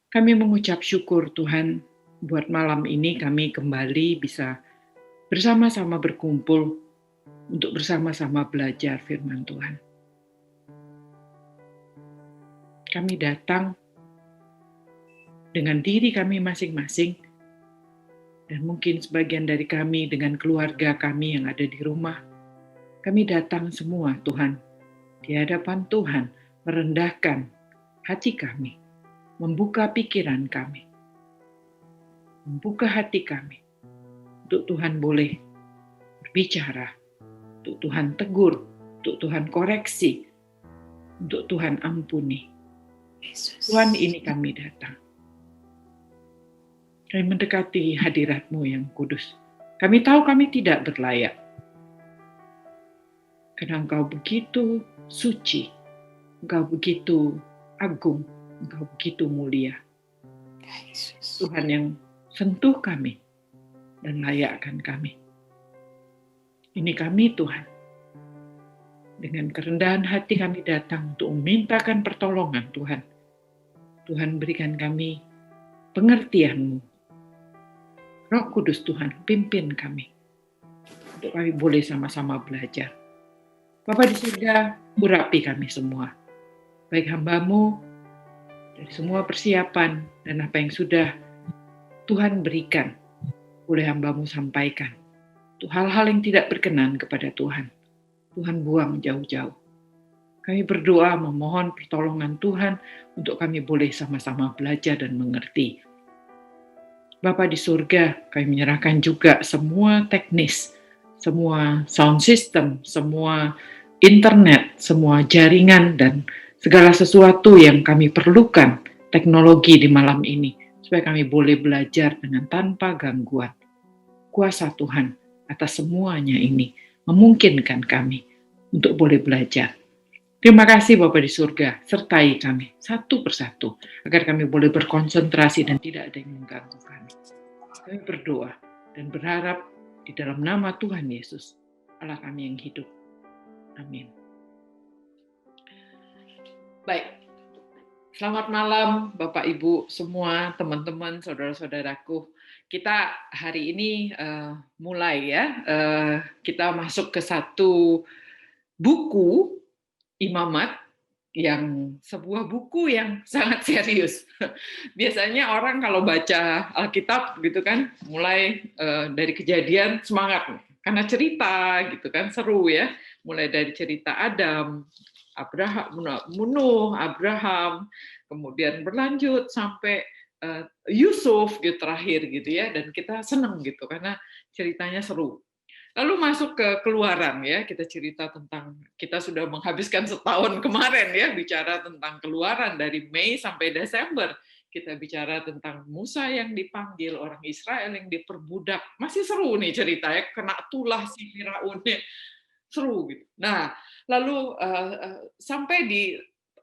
Kami mengucap syukur Tuhan, buat malam ini kami kembali bisa bersama-sama berkumpul untuk bersama-sama belajar firman Tuhan. Kami datang dengan diri kami masing-masing, dan mungkin sebagian dari kami dengan keluarga kami yang ada di rumah. Kami datang semua Tuhan, di hadapan Tuhan, merendahkan hati kami, membuka pikiran kami, membuka hati kami, untuk Tuhan boleh berbicara, untuk Tuhan tegur, untuk Tuhan koreksi, untuk Tuhan ampuni. Tuhan, ini kami datang. Kami mendekati hadirat-Mu yang kudus. Kami tahu kami tidak berlayak, karena Engkau begitu suci, Engkau begitu agung, Engkau begitu mulia. Tuhan yang sentuh kami dan layakkan kami. Ini kami Tuhan. Dengan kerendahan hati kami datang untuk memintakan pertolongan Tuhan. Tuhan berikan kami pengertian-Mu. Roh Kudus Tuhan pimpin kami. Untuk kami boleh sama-sama belajar. Bapa di surga, urapi kami semua. Baik hamba-Mu, dari semua persiapan dan apa yang sudah Tuhan berikan, boleh hamba-Mu sampaikan. Untuk hal-hal yang tidak berkenan kepada Tuhan, Tuhan buang jauh-jauh. Kami berdoa memohon pertolongan Tuhan untuk kami boleh sama-sama belajar dan mengerti. Bapa di surga, kami menyerahkan juga semua teknis, semua sound system, semua internet, semua jaringan, dan segala sesuatu yang kami perlukan teknologi di malam ini, supaya kami boleh belajar dengan tanpa gangguan. Kuasa Tuhan atas semuanya ini memungkinkan kami untuk boleh belajar. Terima kasih Bapa di surga, sertai kami satu persatu, agar kami boleh berkonsentrasi dan tidak ada yang mengganggu kami. Kami berdoa dan berharap di dalam nama Tuhan Yesus, Allah kami yang hidup. Amin. Baik, selamat malam Bapak Ibu semua, teman-teman, saudara-saudaraku. Kita hari ini mulai ya, kita masuk ke satu buku Imamat, yang sebuah buku yang sangat serius. Biasanya orang kalau baca Alkitab gitu kan, mulai dari Kejadian semangat karena cerita gitu kan, seru ya. Mulai dari cerita Adam, Nuh, Abraham, kemudian berlanjut sampai Yusuf gitu terakhir gitu ya, dan kita senang gitu karena ceritanya seru. Lalu masuk ke Keluaran ya, kita cerita tentang, kita sudah menghabiskan setahun kemarin ya, bicara tentang Keluaran dari Mei sampai Desember. Kita bicara tentang Musa yang dipanggil, orang Israel yang diperbudak. Masih seru nih ceritanya, kena tulah si Firaun, seru gitu. Nah, lalu sampai di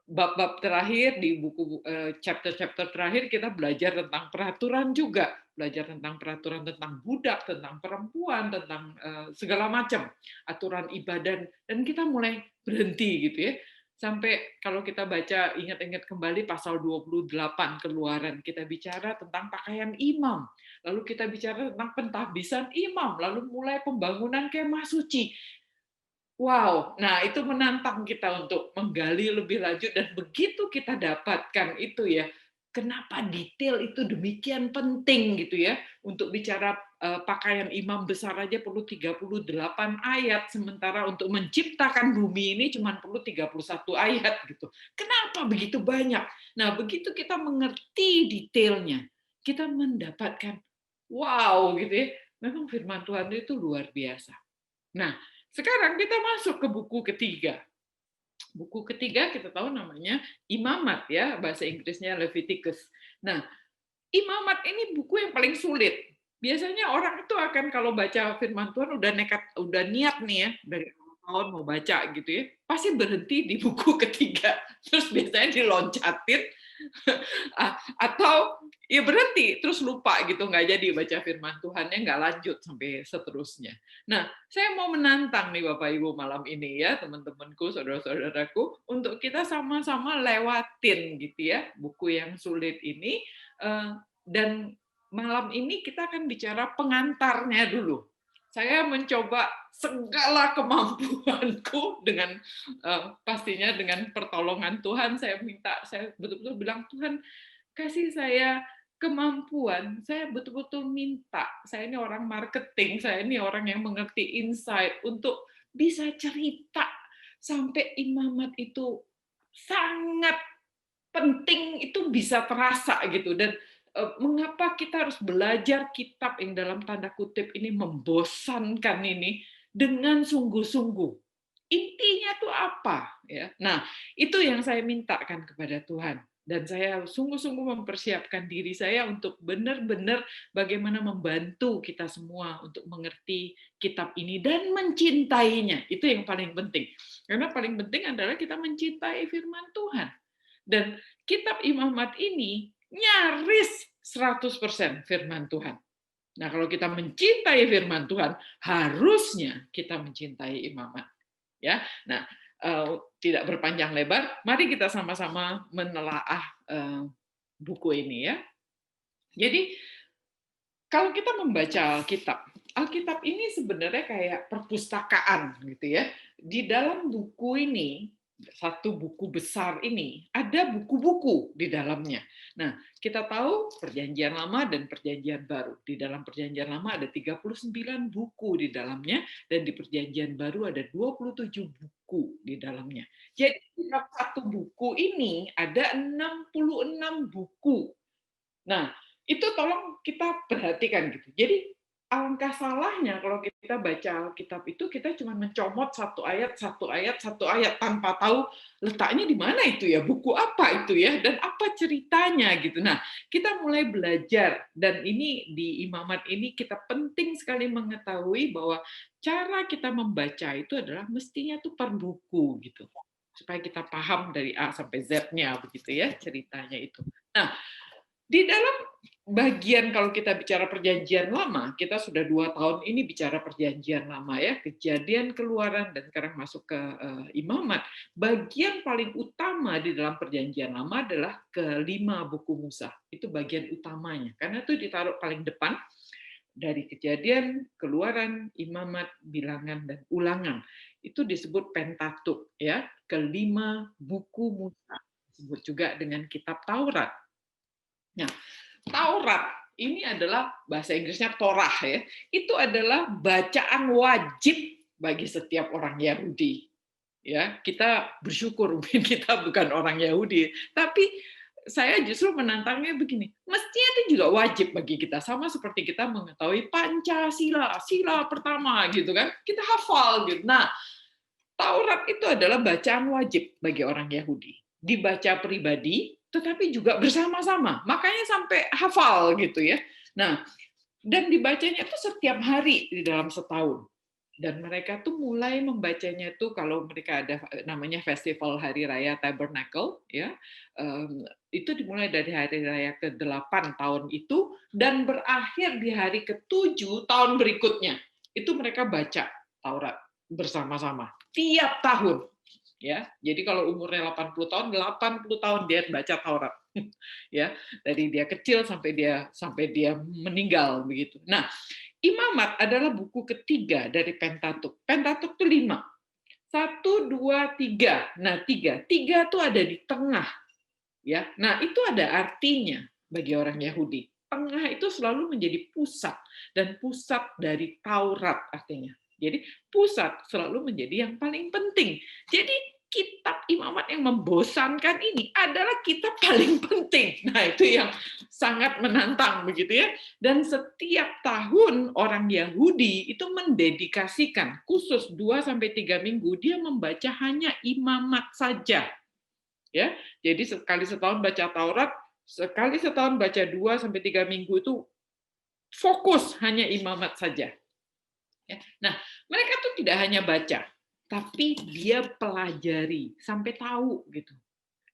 bab-bab terakhir, di buku chapter-chapter terakhir, kita belajar tentang peraturan juga, belajar tentang peraturan tentang budak, tentang perempuan, tentang segala macam aturan ibadah, dan kita mulai berhenti gitu ya. Sampai kalau kita baca, ingat-ingat kembali pasal 28 Keluaran, kita bicara tentang pakaian imam, lalu kita bicara tentang pentahbisan imam, lalu mulai pembangunan kemah suci. Wow, nah itu menantang kita untuk menggali lebih lanjut, dan begitu kita dapatkan itu ya, kenapa detail itu demikian penting gitu ya, untuk bicara pakaian imam besar aja perlu 38 ayat, sementara untuk menciptakan bumi ini cuma perlu 31 ayat gitu. Kenapa begitu banyak? Nah, begitu kita mengerti detailnya, kita mendapatkan wow gitu ya, memang firman Tuhan itu luar biasa. Nah, sekarang kita masuk ke buku ketiga. Buku ketiga kita tahu namanya Imamat ya, bahasa Inggrisnya Leviticus. Nah, Imamat ini buku yang paling sulit. Biasanya orang itu akan kalau baca firman Tuhan udah nekat, udah niat nih ya, dari tahun mau baca gitu ya, pasti berhenti di buku ketiga. Terus biasanya diloncatin atau ya berhenti, terus lupa gitu, nggak jadi baca firman Tuhannya, nggak lanjut sampai seterusnya. Nah, saya mau menantang nih Bapak Ibu malam ini ya, teman-temanku, saudara-saudaraku, untuk kita sama-sama lewatin gitu ya, buku yang sulit ini, dan malam ini kita akan bicara pengantarnya dulu. Saya mencoba segala kemampuanku dengan pastinya dengan pertolongan Tuhan, saya betul-betul bilang, Tuhan kasih saya kemampuan, saya betul-betul minta, saya ini orang marketing, saya ini orang yang mengerti insight untuk bisa cerita sampai imamat itu sangat penting, itu bisa terasa gitu. Dan mengapa kita harus belajar kitab yang dalam tanda kutip ini membosankan ini dengan sungguh-sungguh. Intinya tuh apa ya? Nah, itu yang saya mintakan kepada Tuhan. Dan saya sungguh-sungguh mempersiapkan diri saya untuk benar-benar bagaimana membantu kita semua untuk mengerti kitab ini dan mencintainya. Itu yang paling penting. Karena paling penting adalah kita mencintai firman Tuhan. Dan kitab Imamat ini nyaris 100% firman Tuhan. Nah, kalau kita mencintai firman Tuhan, harusnya kita mencintai Imamat. Ya, nah, tidak berpanjang lebar, mari kita sama-sama menelaah buku ini ya. Jadi kalau kita membaca Alkitab ini sebenarnya kayak perpustakaan gitu ya. Di dalam buku ini, satu buku besar ini, ada buku-buku di dalamnya. Nah, kita tahu Perjanjian Lama dan Perjanjian Baru. Di dalam Perjanjian Lama ada 39 buku di dalamnya, dan di Perjanjian Baru ada 27 buku di dalamnya. Jadi, di dalam satu buku ini ada 66 buku. Nah, itu tolong kita perhatikan gitu. Jadi alangkah salahnya kalau kita baca Alkitab itu kita cuma mencomot satu ayat, satu ayat, satu ayat tanpa tahu letaknya di mana itu ya, buku apa itu ya, dan apa ceritanya gitu. Nah, kita mulai belajar, dan ini di Imamat ini kita penting sekali mengetahui bahwa cara kita membaca itu adalah mestinya tuh per buku gitu, supaya kita paham dari A sampai Z-nya begitu ya ceritanya itu. Nah, di dalam bagian kalau kita bicara Perjanjian Lama, kita sudah 2 tahun ini bicara Perjanjian Lama ya, Kejadian, Keluaran, dan sekarang masuk ke Imamat. Bagian paling utama di dalam Perjanjian Lama adalah kelima buku Musa. Itu bagian utamanya, karena itu ditaruh paling depan dari Kejadian, Keluaran, Imamat, Bilangan, dan Ulangan. Itu disebut Pentatuk ya, kelima buku Musa. Disebut juga dengan kitab Taurat. Nah, Taurat ini adalah bahasa Inggrisnya Torah ya. Itu adalah bacaan wajib bagi setiap orang Yahudi. Ya, kita bersyukur mungkin kita bukan orang Yahudi, tapi saya justru menantangnya begini, mestinya itu juga wajib bagi kita, sama seperti kita mengetahui Pancasila, sila pertama gitu kan, kita hafal gitu. Nah, Taurat itu adalah bacaan wajib bagi orang Yahudi. Dibaca pribadi, tetapi juga bersama-sama. Makanya sampai hafal gitu ya. Nah, dan dibacanya itu setiap hari di dalam setahun. Dan mereka tuh mulai membacanya tuh kalau mereka ada namanya Festival Hari Raya Tabernacle, ya, itu dimulai dari hari raya ke-8 tahun itu dan berakhir di hari ke-7 tahun berikutnya. Itu mereka baca Taurat bersama-sama tiap tahun. Ya, jadi kalau umurnya 80 tahun, 80 tahun dia baca Taurat. Ya, dari dia kecil sampai dia meninggal begitu. Nah, Imamat adalah buku ketiga dari Pentatuk. Pentatuk itu 5. 1, 2, 3. Nah, 3 itu ada di tengah. Ya, nah itu ada artinya bagi orang Yahudi. Tengah itu selalu menjadi pusat, dan pusat dari Taurat artinya. Jadi pusat selalu menjadi yang paling penting. Jadi kitab Imamat yang membosankan ini adalah kitab paling penting. Nah, itu yang sangat menantang begitu ya. Dan setiap tahun orang Yahudi itu mendedikasikan khusus 2 sampai 3 minggu dia membaca hanya Imamat saja. Ya, jadi sekali setahun baca Taurat, sekali setahun baca 2 sampai 3 minggu itu fokus hanya Imamat saja. Ya. Nah, mereka tuh tidak hanya baca, tapi dia pelajari sampai tahu gitu.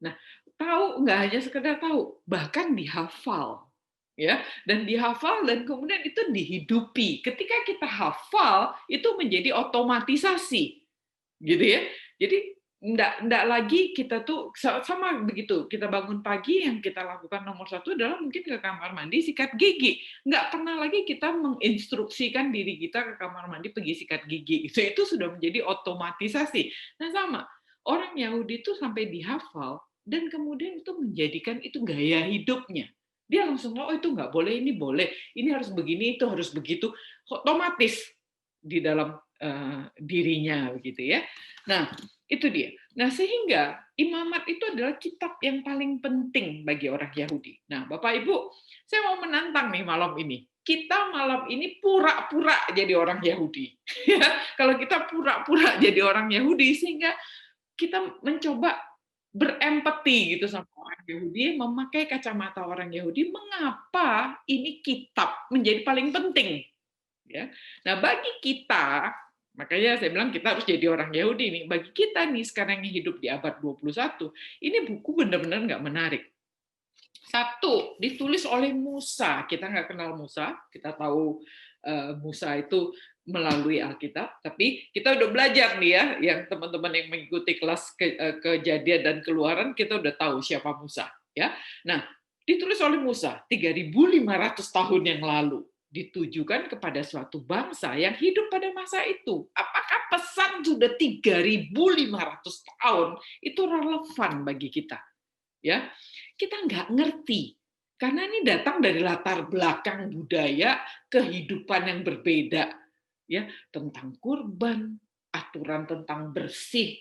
Nah, tahu nggak hanya sekedar tahu, bahkan dihafal. ya, dan dihafal dan kemudian itu dihidupi. Ketika kita hafal itu menjadi otomatisasi, gitu ya. Jadi enggak lagi kita tuh sama begitu. Kita bangun pagi yang kita lakukan nomor satu adalah mungkin ke kamar mandi sikat gigi. Enggak pernah lagi kita menginstruksikan diri kita ke kamar mandi pergi sikat gigi. Itu sudah menjadi otomatisasi. Nah sama orang Yahudi itu sampai dihafal dan kemudian itu menjadikan itu gaya hidupnya. Dia langsung oh itu nggak boleh, ini boleh, ini harus begini, itu harus begitu, otomatis di dalam dirinya begitu ya. Nah, itu dia. Nah, sehingga imamat itu adalah kitab yang paling penting bagi orang Yahudi. Nah, Bapak Ibu, saya mau menantang nih malam ini. Kita malam ini pura-pura jadi orang Yahudi. Ya, kalau kita pura-pura jadi orang Yahudi sehingga kita mencoba berempati gitu sama orang Yahudi, memakai kacamata orang Yahudi, mengapa ini kitab menjadi paling penting? Ya. Nah, bagi kita, makanya saya bilang kita harus jadi orang Yahudi nih. Bagi kita nih sekarang yang hidup di abad 21, ini buku benar-benar nggak menarik. Satu, ditulis oleh Musa. Kita nggak kenal Musa, kita tahu Musa itu melalui Alkitab, tapi kita udah belajar nih ya, yang teman-teman yang mengikuti kelas Kejadian dan Keluaran, kita udah tahu siapa Musa. Ya, nah ditulis oleh Musa 3.500 tahun yang lalu, ditujukan kepada suatu bangsa yang hidup pada masa itu. Apakah pesan sudah 3.500 tahun itu relevan bagi kita? Ya, kita nggak ngerti karena ini datang dari latar belakang budaya kehidupan yang berbeda, ya, tentang kurban, aturan tentang bersih,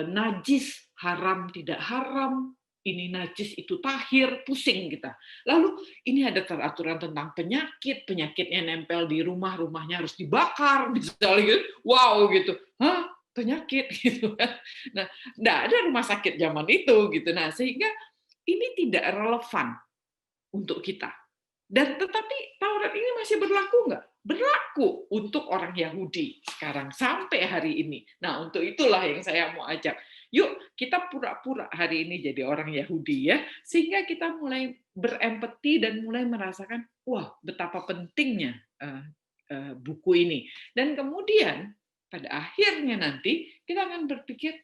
najis, haram tidak haram, ini najis itu tahir, pusing kita. Lalu ini ada aturan tentang penyakit, penyakitnya nempel di rumah, rumahnya harus dibakar, misalnya gitu. Wow gitu. Hah? Penyakit gitu kan. Nah, enggak ada rumah sakit zaman itu gitu. Nah, sehingga ini tidak relevan untuk kita. Dan tetapi Taurat ini masih berlaku nggak? Berlaku untuk orang Yahudi sekarang sampai hari ini. Nah, untuk itulah yang saya mau ajak. Yuk kita pura-pura hari ini jadi orang Yahudi ya, sehingga kita mulai berempati dan mulai merasakan, wah betapa pentingnya buku ini. Dan kemudian pada akhirnya nanti kita akan berpikir,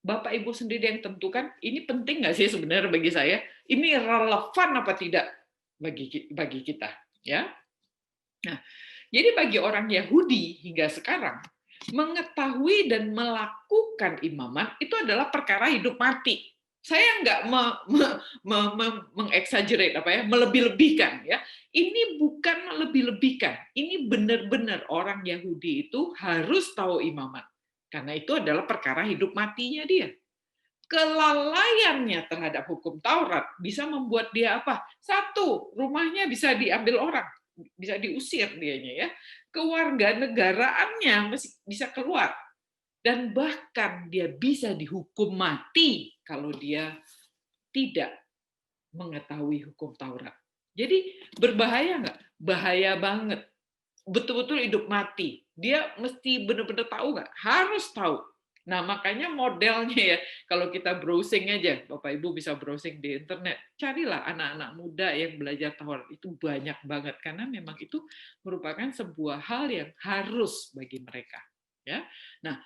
Bapak Ibu sendiri yang tentukan ini penting nggak sih sebenarnya bagi saya, ini relevan apa tidak bagi kita, ya. Nah, jadi bagi orang Yahudi hingga sekarang mengetahui dan melakukan imamat itu adalah perkara hidup mati. Saya nggak mengexaggerate melebih-lebihkan ya. Ini bukan melebih-lebihkan. Ini benar-benar orang Yahudi itu harus tahu imamat. Karena itu adalah perkara hidup matinya dia. Kelalaiannya terhadap hukum Taurat bisa membuat dia apa? Satu, rumahnya bisa diambil orang, bisa diusir dianya ya. Kewarganegaraannya bisa keluar. Dan bahkan dia bisa dihukum mati kalau dia tidak mengetahui hukum Taurat. Jadi berbahaya nggak? Bahaya banget. Betul-betul hidup mati. Dia mesti benar-benar tahu nggak? Harus tahu. Nah, makanya modelnya ya, kalau kita browsing aja, Bapak Ibu bisa browsing di internet, carilah anak-anak muda yang belajar Taurat, itu banyak banget, karena memang itu merupakan sebuah hal yang harus bagi mereka. Ya, nah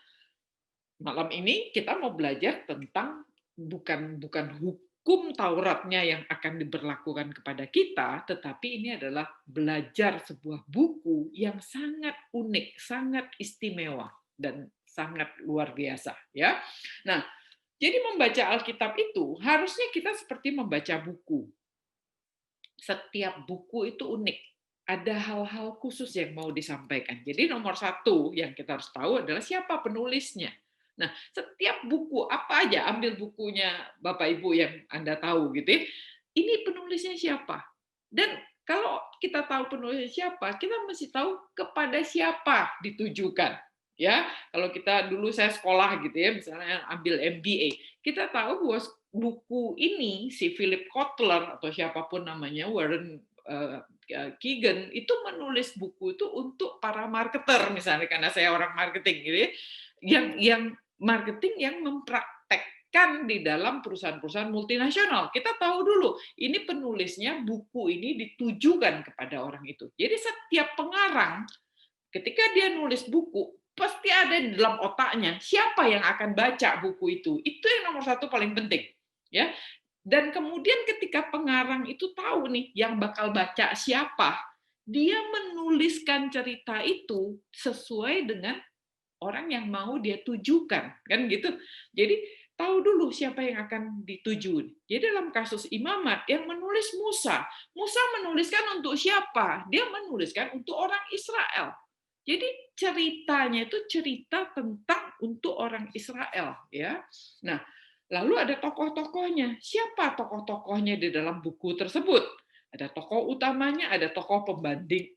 malam ini kita mau belajar tentang bukan hukum Tauratnya yang akan diberlakukan kepada kita, tetapi ini adalah belajar sebuah buku yang sangat unik, sangat istimewa, dan sangat luar biasa. Ya, nah jadi membaca Alkitab itu harusnya kita seperti membaca buku. Setiap buku itu unik. Ada hal-hal khusus yang mau disampaikan. Jadi nomor satu yang kita harus tahu adalah siapa penulisnya. Nah, setiap buku apa aja, ambil bukunya Bapak Ibu yang Anda tahu gitu ya. Ini penulisnya siapa? Dan kalau kita tahu penulisnya siapa, kita mesti tahu kepada siapa ditujukan. Ya, kalau kita dulu saya sekolah gitu ya, misalnya ambil MBA, kita tahu bahwa buku ini si Philip Kotler atau siapapun namanya, Warren Keegan itu menulis buku itu untuk para marketer misalnya, karena saya orang marketing gitu ya, yang marketing yang mempraktekkan dituliskan di dalam perusahaan-perusahaan multinasional. Kita tahu dulu, ini penulisnya buku ini ditujukan kepada orang itu. Jadi setiap pengarang ketika dia nulis buku, pasti ada di dalam otaknya siapa yang akan baca buku itu. Itu yang nomor satu paling penting, ya. Dan kemudian ketika pengarang itu tahu nih yang bakal baca siapa, dia menuliskan cerita itu sesuai dengan orang yang mau dia tujukan, kan gitu. Jadi tahu dulu siapa yang akan dituju. Jadi dalam kasus Imamat yang menulis Musa, Musa menuliskan untuk siapa? Dia menuliskan untuk orang Israel. Jadi ceritanya itu cerita tentang untuk orang Israel, ya. Nah, lalu ada tokoh-tokohnya. Siapa tokoh-tokohnya di dalam buku tersebut? Ada tokoh utamanya, ada tokoh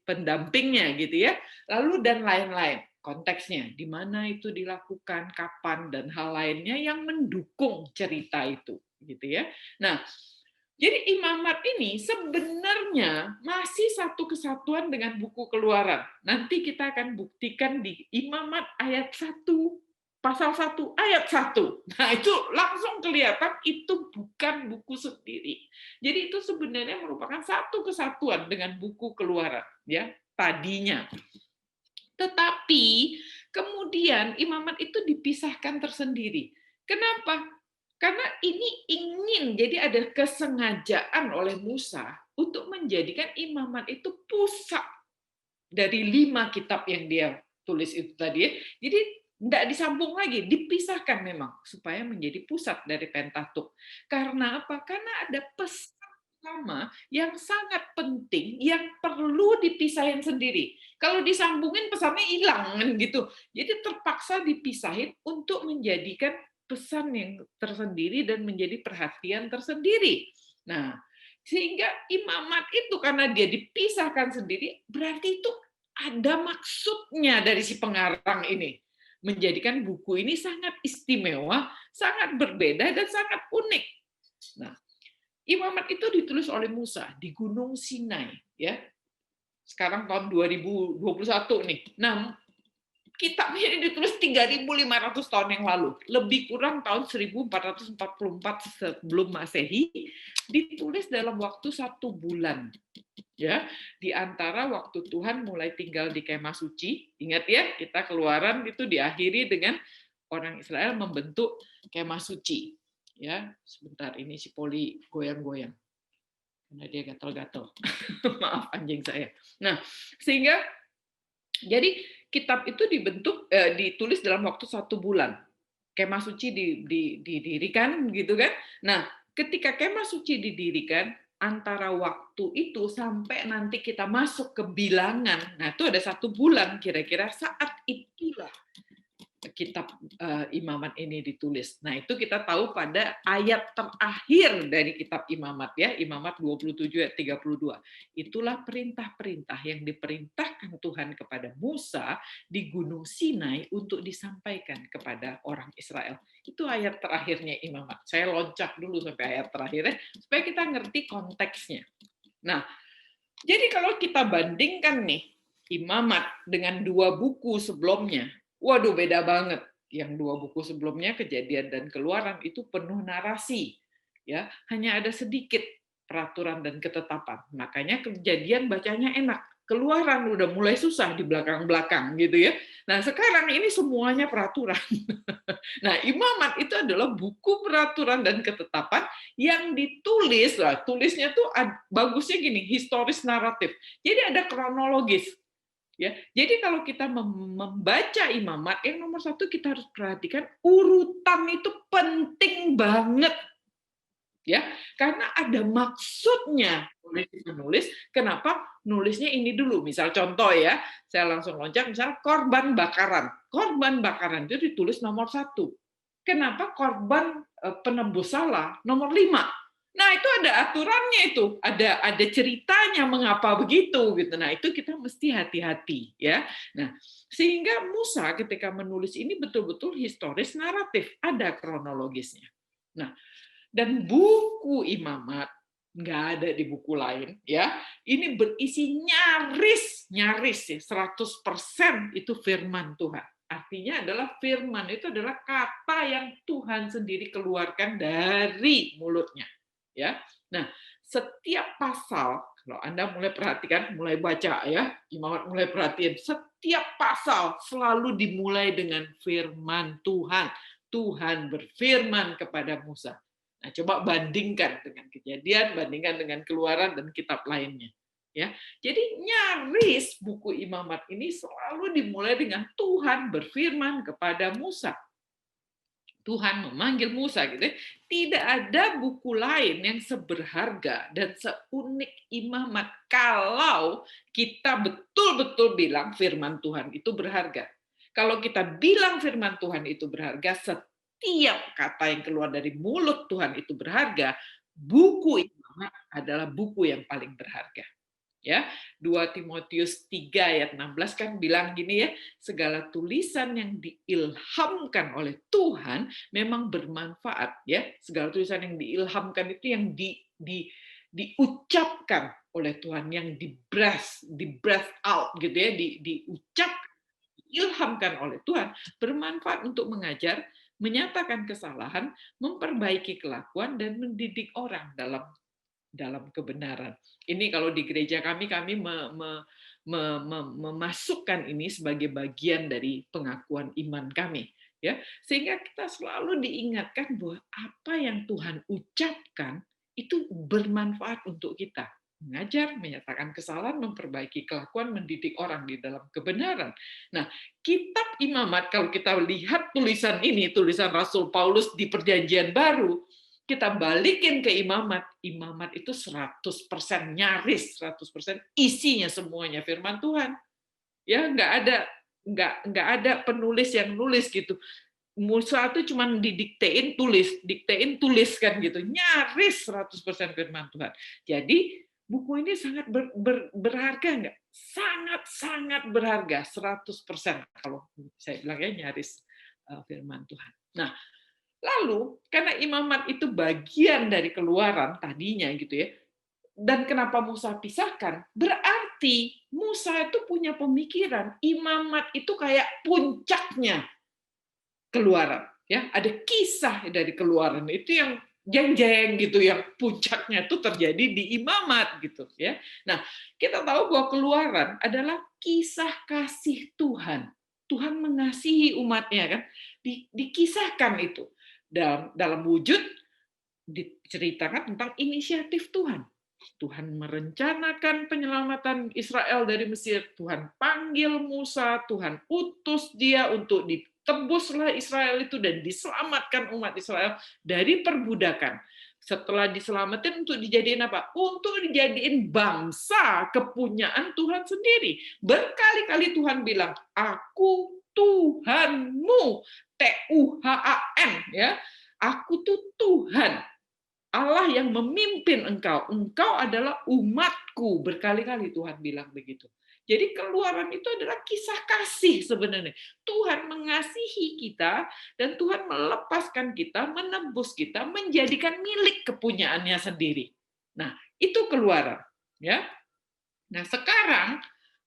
pendampingnya gitu ya. Lalu dan lain-lain. Konteksnya, di mana itu dilakukan, kapan, dan hal lainnya yang mendukung cerita itu, gitu ya. Nah, jadi Imamat ini sebenarnya masih satu kesatuan dengan buku Keluaran. Nanti kita akan buktikan di Imamat ayat 1, pasal 1, ayat 1. Nah, itu langsung kelihatan itu bukan buku sendiri. Jadi itu sebenarnya merupakan satu kesatuan dengan buku Keluaran, ya, tadinya. Tetapi kemudian Imamat itu dipisahkan tersendiri. Kenapa? Karena ini ingin, jadi ada kesengajaan oleh Musa untuk menjadikan Imamat itu pusat dari 5 kitab yang dia tulis itu tadi. Jadi tidak disambung lagi, dipisahkan memang supaya menjadi pusat dari Pentatuk. Karena apa? Karena ada pesan utama yang sangat penting yang perlu dipisahin sendiri. Kalau disambungin pesannya hilang kan gitu. Jadi terpaksa dipisahin untuk menjadikan pesan yang tersendiri dan menjadi perhatian tersendiri. Nah, sehingga Imamat itu karena dia dipisahkan sendiri, berarti itu ada maksudnya dari si pengarang ini. Menjadikan buku ini sangat istimewa, sangat berbeda, dan sangat unik. Nah, Imamat itu ditulis oleh Musa di Gunung Sinai, ya. Sekarang tahun 2021 nih. Nah, kitab ini ditulis 3.500 tahun yang lalu, lebih kurang tahun 1444 sebelum Masehi, ditulis dalam waktu 1 bulan. Ya, di antara waktu Tuhan mulai tinggal di kemah suci, ingat ya, kita Keluaran itu diakhiri dengan orang Israel membentuk kemah suci. Ya, sebentar ini si Poli goyang-goyang. Karena dia gatal-gatal. Maaf anjing saya. Nah, sehingga jadi kitab itu ditulis dalam waktu 1 bulan. Kemah suci didirikan gitu kan. Nah, ketika kemah suci didirikan, antara waktu itu sampai nanti kita masuk ke bilangan, nah itu ada 1 bulan kira-kira, saat itulah kitab Imamat ini ditulis. Nah, itu kita tahu pada ayat terakhir dari kitab Imamat ya, Imamat 27 ayat 32. Itulah perintah-perintah yang diperintahkan Tuhan kepada Musa di Gunung Sinai untuk disampaikan kepada orang Israel. Itu ayat terakhirnya Imamat. Saya loncat dulu sampai ayat terakhirnya supaya kita ngerti konteksnya. Nah, jadi kalau kita bandingkan nih Imamat dengan 2 buku sebelumnya, waduh, beda banget. Yang 2 buku sebelumnya, Kejadian dan Keluaran, itu penuh narasi. Ya, hanya ada sedikit peraturan dan ketetapan. Makanya Kejadian bacanya enak. Keluaran udah mulai susah di belakang-belakang gitu ya. Nah, sekarang ini semuanya peraturan. Nah, Imamat itu adalah buku peraturan dan ketetapan yang ditulis, tulisnya tuh bagusnya gini, historis naratif. Jadi ada kronologis. Ya, jadi kalau kita membaca Imamat, yang nomor 1 kita harus perhatikan urutan itu penting banget, ya, karena ada maksudnya penulis. Kenapa nulisnya ini dulu? Misal contoh ya, saya langsung loncat, misal korban bakaran. Korban bakaran itu ditulis nomor 1. Kenapa korban penebus salah nomor 5? Nah, itu ada aturannya itu, ada ceritanya mengapa begitu gitu. Nah, itu kita mesti hati-hati ya. Nah, sehingga Musa ketika menulis ini betul-betul historis naratif, ada kronologisnya. Nah, dan buku Imamat nggak ada di buku lain ya. Ini berisi nyaris ya 100% itu firman Tuhan. Artinya adalah firman itu adalah kata yang Tuhan sendiri keluarkan dari mulutnya. Ya. Nah, setiap pasal, kalau Anda mulai perhatikan, mulai baca ya, Imamat mulai perhatiin, setiap pasal selalu dimulai dengan firman Tuhan. Tuhan berfirman kepada Musa. Nah, coba bandingkan dengan Kejadian, bandingkan dengan Keluaran dan kitab lainnya. Ya, jadi nyaris buku Imamat ini selalu dimulai dengan Tuhan berfirman kepada Musa. Tuhan memanggil Musa gitu. Tidak ada buku lain yang seberharga dan seunik Imamat kalau kita betul-betul bilang firman Tuhan itu berharga. Kalau kita bilang firman Tuhan itu berharga, setiap kata yang keluar dari mulut Tuhan itu berharga, buku Imamat adalah buku yang paling berharga. Ya, 2 Timotius 3 ayat 16 kan bilang gini ya, segala tulisan yang diilhamkan oleh Tuhan memang bermanfaat ya. Segala tulisan yang diilhamkan itu yang diucapkan oleh Tuhan, yang di-breath out gitu ya, diucapkan, diilhamkan oleh Tuhan, bermanfaat untuk mengajar, menyatakan kesalahan, memperbaiki kelakuan dan mendidik orang dalam kebenaran. Ini kalau di gereja kami memasukkan ini sebagai bagian dari pengakuan iman kami, ya, sehingga kita selalu diingatkan bahwa apa yang Tuhan ucapkan itu bermanfaat untuk kita. Mengajar, menyatakan kesalahan, memperbaiki kelakuan, mendidik orang di dalam kebenaran. Nah, kitab Imamat, kalau kita lihat tulisan ini, tulisan Rasul Paulus di Perjanjian Baru, kita balikin ke Imamat, Imamat itu 100% nyaris 100% isinya semuanya firman Tuhan. Ya, nggak ada penulis yang nulis gitu. Musa itu cuma didiktein tulis kan gitu. Nyaris 100% firman Tuhan. Jadi buku ini sangat berharga nggak? Sangat berharga 100% kalau saya bilang ya nyaris firman Tuhan. Nah, lalu, karena Imamat itu bagian dari Keluaran tadinya gitu ya, dan kenapa Musa pisahkan? Berarti Musa itu punya pemikiran Imamat itu kayak puncaknya Keluaran, ya. Ada kisah dari Keluaran itu yang jeng-jeng gitu, yang puncaknya itu terjadi di Imamat gitu ya. Nah, kita tahu bahwa Keluaran adalah kisah kasih Tuhan. Tuhan mengasihi umatnya kan, dikisahkan itu dalam wujud diceritakan tentang inisiatif Tuhan. Tuhan merencanakan penyelamatan Israel dari Mesir. Tuhan panggil Musa, Tuhan utus dia untuk ditebuslah Israel itu dan diselamatkan umat Israel dari perbudakan. Setelah diselamatkan untuk dijadiin apa? Untuk dijadiin bangsa kepunyaan Tuhan sendiri. Berkali-kali Tuhan bilang, aku Tuhanmu, Tuhan, ya. Aku tuh Tuhan, Allah yang memimpin engkau. Engkau adalah umatku. Berkali-kali Tuhan bilang begitu. Jadi Keluaran itu adalah kisah kasih sebenarnya. Tuhan mengasihi kita dan Tuhan melepaskan kita, menebus kita, menjadikan milik kepunyaannya sendiri. Nah, itu Keluaran, ya. Nah, sekarang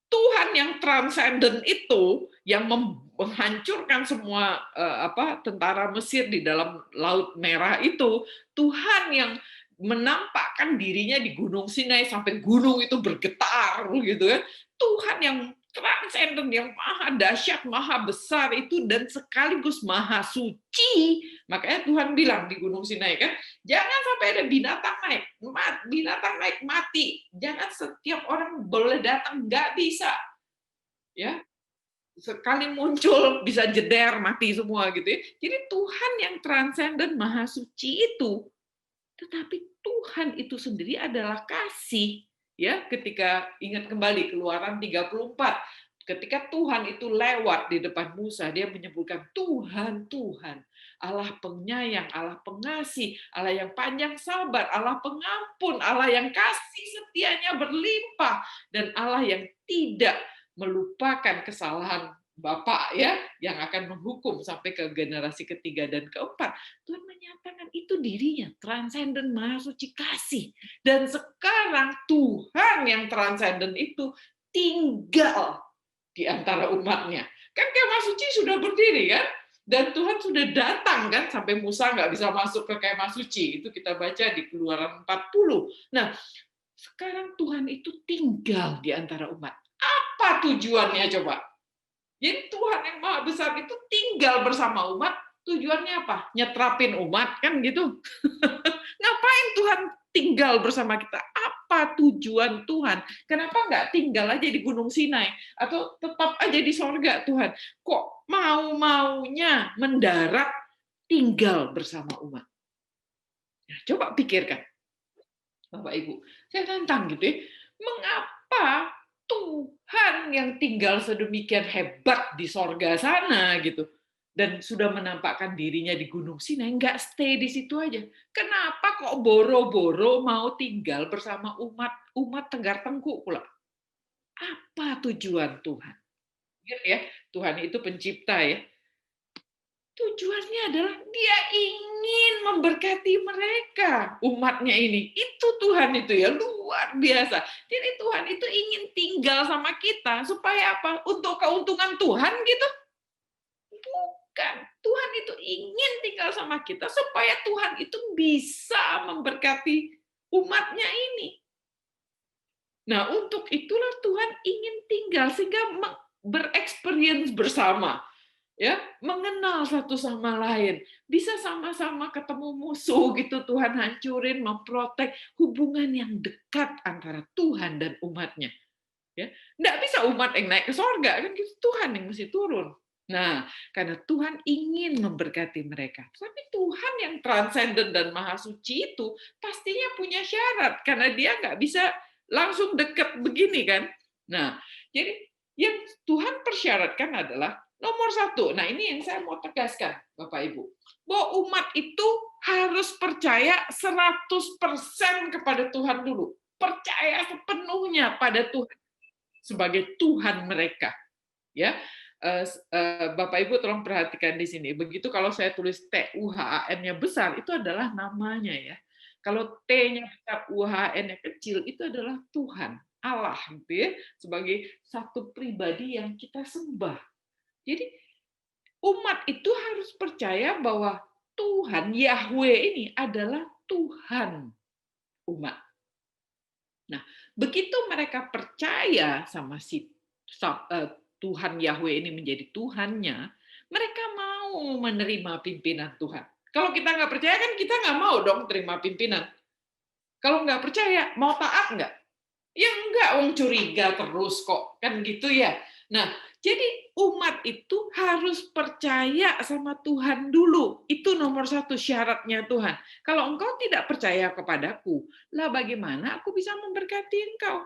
Tuhan yang transenden itu yang menghancurkan semua tentara Mesir di dalam Laut Merah itu, Tuhan yang menampakkan dirinya di Gunung Sinai sampai gunung itu bergetar gitu kan. Tuhan yang transenden, yang maha dahsyat, maha besar itu dan sekaligus maha suci. Makanya Tuhan bilang di Gunung Sinai kan, jangan sampai ada binatang naik mati. Jangan setiap orang boleh datang, nggak bisa. Ya, sekali muncul bisa jeder mati semua gitu ya. Jadi Tuhan yang transenden maha suci itu, tetapi Tuhan itu sendiri adalah kasih. Ya, ketika ingat kembali Keluaran 34, ketika Tuhan itu lewat di depan Musa, dia menyebutkan Tuhan, Tuhan, Allah penyayang, Allah pengasih, Allah yang panjang sabar, Allah pengampun, Allah yang kasih setianya berlimpah, dan Allah yang tidak melupakan kesalahan Bapak ya, yang akan menghukum sampai ke generasi ketiga dan keempat. Tuhan menyatakan itu dirinya, transenden, maha suci, kasih. Dan sekarang Tuhan yang transenden itu tinggal di antara umatnya. Kan kemah suci sudah berdiri kan? Dan Tuhan sudah datang kan, sampai Musa nggak bisa masuk ke kemah suci. Itu kita baca di Keluaran 40. Nah, sekarang Tuhan itu tinggal di antara umat. Apa tujuannya coba? Jadi Tuhan yang Maha Besar itu tinggal bersama umat, tujuannya apa? Nyetrapin umat kan gitu. Ngapain Tuhan tinggal bersama kita? Apa tujuan Tuhan? Kenapa nggak tinggal aja di Gunung Sinai? Atau tetap aja di sorga Tuhan? Kok mau-maunya mendarat tinggal bersama umat? Nah, coba pikirkan, Bapak Ibu. Saya tantang gitu ya. Mengapa Tuhan yang tinggal sedemikian hebat di sorga sana gitu, dan sudah menampakkan dirinya di Gunung Sinai, nggak stay di situ aja. Kenapa kok boro-boro mau tinggal bersama umat Tenggar Tengkuk pula? Apa tujuan Tuhan? Ingat ya, Tuhan itu pencipta ya. Tujuannya adalah dia ingin memberkati mereka, umatnya ini. Itu Tuhan itu ya, luar biasa. Jadi Tuhan itu ingin tinggal sama kita, supaya apa? Untuk keuntungan Tuhan gitu? Bukan. Tuhan itu ingin tinggal sama kita, supaya Tuhan itu bisa memberkati umatnya ini. Nah, untuk itulah Tuhan ingin tinggal, sehingga bereksperience bersama, ya, mengenal satu sama lain, bisa sama-sama ketemu musuh gitu, Tuhan hancurin, memprotek hubungan yang dekat antara Tuhan dan umatnya. Ya, nggak bisa umat yang naik ke sorga kan, gitu, Tuhan yang mesti turun. Nah, karena Tuhan ingin memberkati mereka, tapi Tuhan yang transenden dan maha suci itu pastinya punya syarat, karena dia nggak bisa langsung dekat begini kan. Nah, jadi yang Tuhan persyaratkan adalah nomor satu. Nah, ini yang saya mau tegaskan, Bapak Ibu, bahwa umat itu harus percaya 100% kepada Tuhan dulu. Percaya sepenuhnya pada Tuhan sebagai Tuhan mereka. Ya, Bapak Ibu tolong perhatikan di sini. Begitu kalau saya tulis TUHAN-nya besar, itu adalah namanya ya. Kalau T-nya besar, UHAN-nya kecil, itu adalah Tuhan, Allah, gitu ya, sebagai satu pribadi yang kita sembah. Jadi umat itu harus percaya bahwa Tuhan Yahweh ini adalah Tuhan umat. Nah, begitu mereka percaya sama si Tuhan Yahweh ini menjadi Tuhannya, mereka mau menerima pimpinan Tuhan. Kalau kita nggak percaya kan kita nggak mau dong terima pimpinan. Kalau nggak percaya, mau taat nggak? Ya enggak, wong curiga terus kok, kan gitu ya. Nah, jadi umat itu harus percaya sama Tuhan dulu. Itu nomor satu syaratnya Tuhan. Kalau engkau tidak percaya kepadaku, lah bagaimana aku bisa memberkati engkau?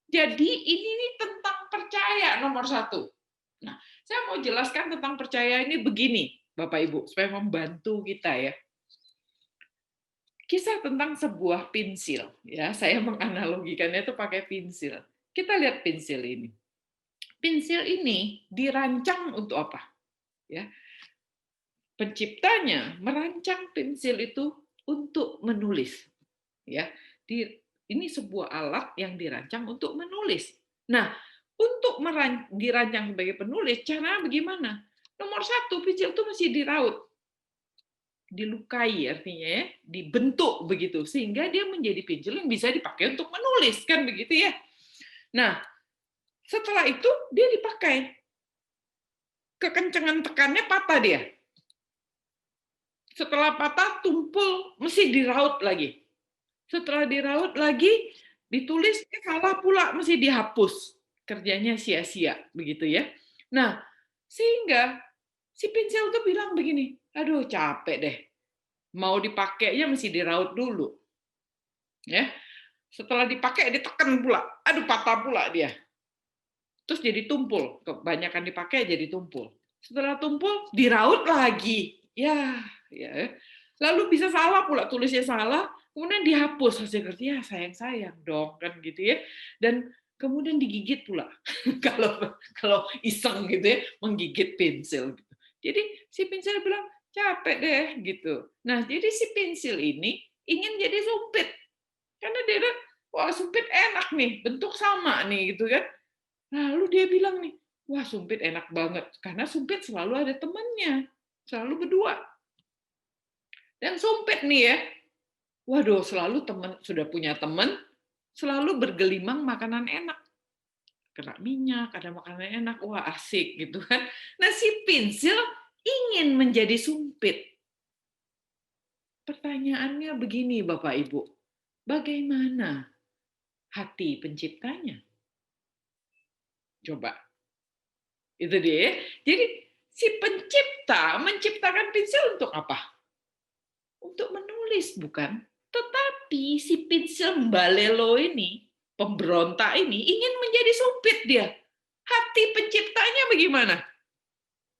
Jadi ini nih tentang percaya nomor satu. Nah, saya mau jelaskan tentang percaya ini begini, Bapak Ibu, supaya membantu kita ya. Kisah tentang sebuah pensil, ya. Saya menganalogikannya itu pakai pensil. Kita lihat pensil ini. Pensil ini dirancang untuk apa? Ya, penciptanya merancang pensil itu untuk menulis. Ya, ini sebuah alat yang dirancang untuk menulis. Nah, untuk dirancang sebagai penulis, cara bagaimana? Nomor satu, pensil itu mesti diraut, dilukai artinya ya, dibentuk begitu sehingga dia menjadi pensil yang bisa dipakai untuk menulis kan begitu ya. Nah, setelah itu dia dipakai, kekencengan tekannya patah dia. Setelah patah, tumpul, mesti diraut lagi. Setelah diraut lagi, ditulis salah pula, mesti dihapus. Kerjanya sia-sia begitu ya. Nah, sehingga si pensil tuh bilang begini, aduh capek deh, mau dipakainya mesti diraut dulu. Ya, setelah dipakai ditekan pula, aduh patah pula dia. Terus jadi tumpul, kebanyakan dipakai jadi tumpul. Setelah tumpul diraut lagi, ya. Lalu bisa salah pula, tulisnya salah, kemudian dihapus hasil kerja, sayang dong kan gitu ya. Dan kemudian digigit pula kalau iseng gitu ya, menggigit pensil gitu. Jadi si pensil bilang capek deh gitu. Nah, jadi si pensil ini ingin jadi sumpit. Karena dia bilang, wah sumpit enak nih, bentuk sama nih gitu kan. Lalu dia bilang nih, Wah, sumpit enak banget. Karena sumpit selalu ada temannya. Selalu berdua. Dan sumpit nih ya, waduh, selalu teman sudah punya teman, selalu bergelimang makanan enak. Kena minyak, ada makanan enak, wah asik gitu kan. Nah, si pensil ingin menjadi sumpit. Pertanyaannya begini Bapak Ibu, bagaimana hati penciptanya? Coba. Itu dia. Jadi si pencipta menciptakan pensil untuk apa? Untuk menulis, bukan? Tetapi si pensil Mbalelo ini, pemberontak ini, ingin menjadi sumpit dia. Hati penciptanya bagaimana?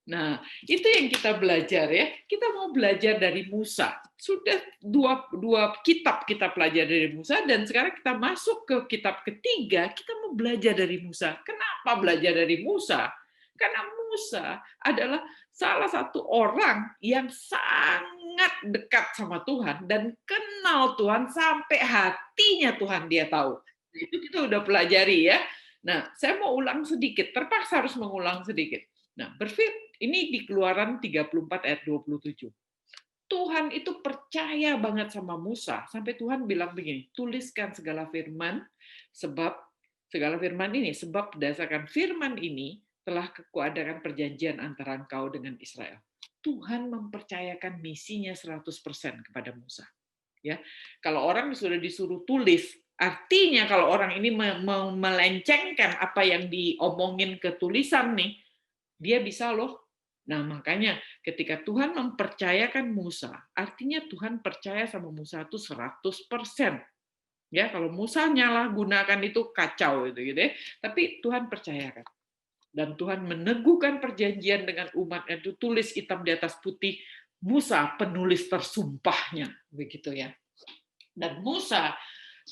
Nah, itu yang kita belajar ya. Kita mau belajar dari Musa. Sudah dua kitab kita pelajari dari Musa, dan sekarang kita masuk ke kitab ketiga, kita mau belajar dari Musa. Kenapa belajar dari Musa? Karena Musa adalah salah satu orang yang sangat dekat sama Tuhan dan kenal Tuhan sampai hatinya Tuhan dia tahu. Nah, itu kita udah pelajari ya. Nah, saya mau ulang sedikit, terpaksa harus mengulang sedikit. Nah, ini di Keluaran 34 ayat 27. Tuhan itu percaya banget sama Musa, sampai Tuhan bilang begini, tuliskan segala firman, sebab berdasarkan firman ini, telah kuadakan perjanjian antara engkau dengan Israel. Tuhan mempercayakan misinya 100% kepada Musa. Ya, kalau orang sudah disuruh tulis, artinya kalau orang ini melencengkan apa yang diomongin ke tulisan nih, dia bisa loh. Nah, makanya ketika Tuhan mempercayakan Musa, artinya Tuhan percaya sama Musa itu 100%. Ya, kalau Musa nyalah gunakan itu kacau itu gitu ya. Tapi Tuhan percayakan. Dan Tuhan meneguhkan perjanjian dengan umatnya, itu tulis hitam di atas putih, Musa penulis tersumpahnya, begitu ya. Dan Musa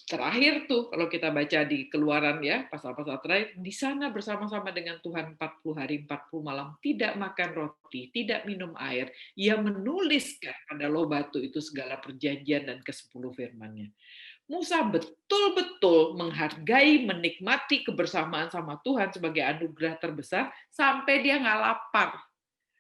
terakhir tuh kalau kita baca di Keluaran ya, pasal-pasal terakhir, di sana bersama-sama dengan Tuhan 40 hari 40 malam, tidak makan roti, tidak minum air. Ia menuliskan pada loh batu itu segala perjanjian dan ke-10 firman-Nya. Musa betul-betul menghargai, menikmati kebersamaan sama Tuhan sebagai anugerah terbesar sampai dia nggak lapar.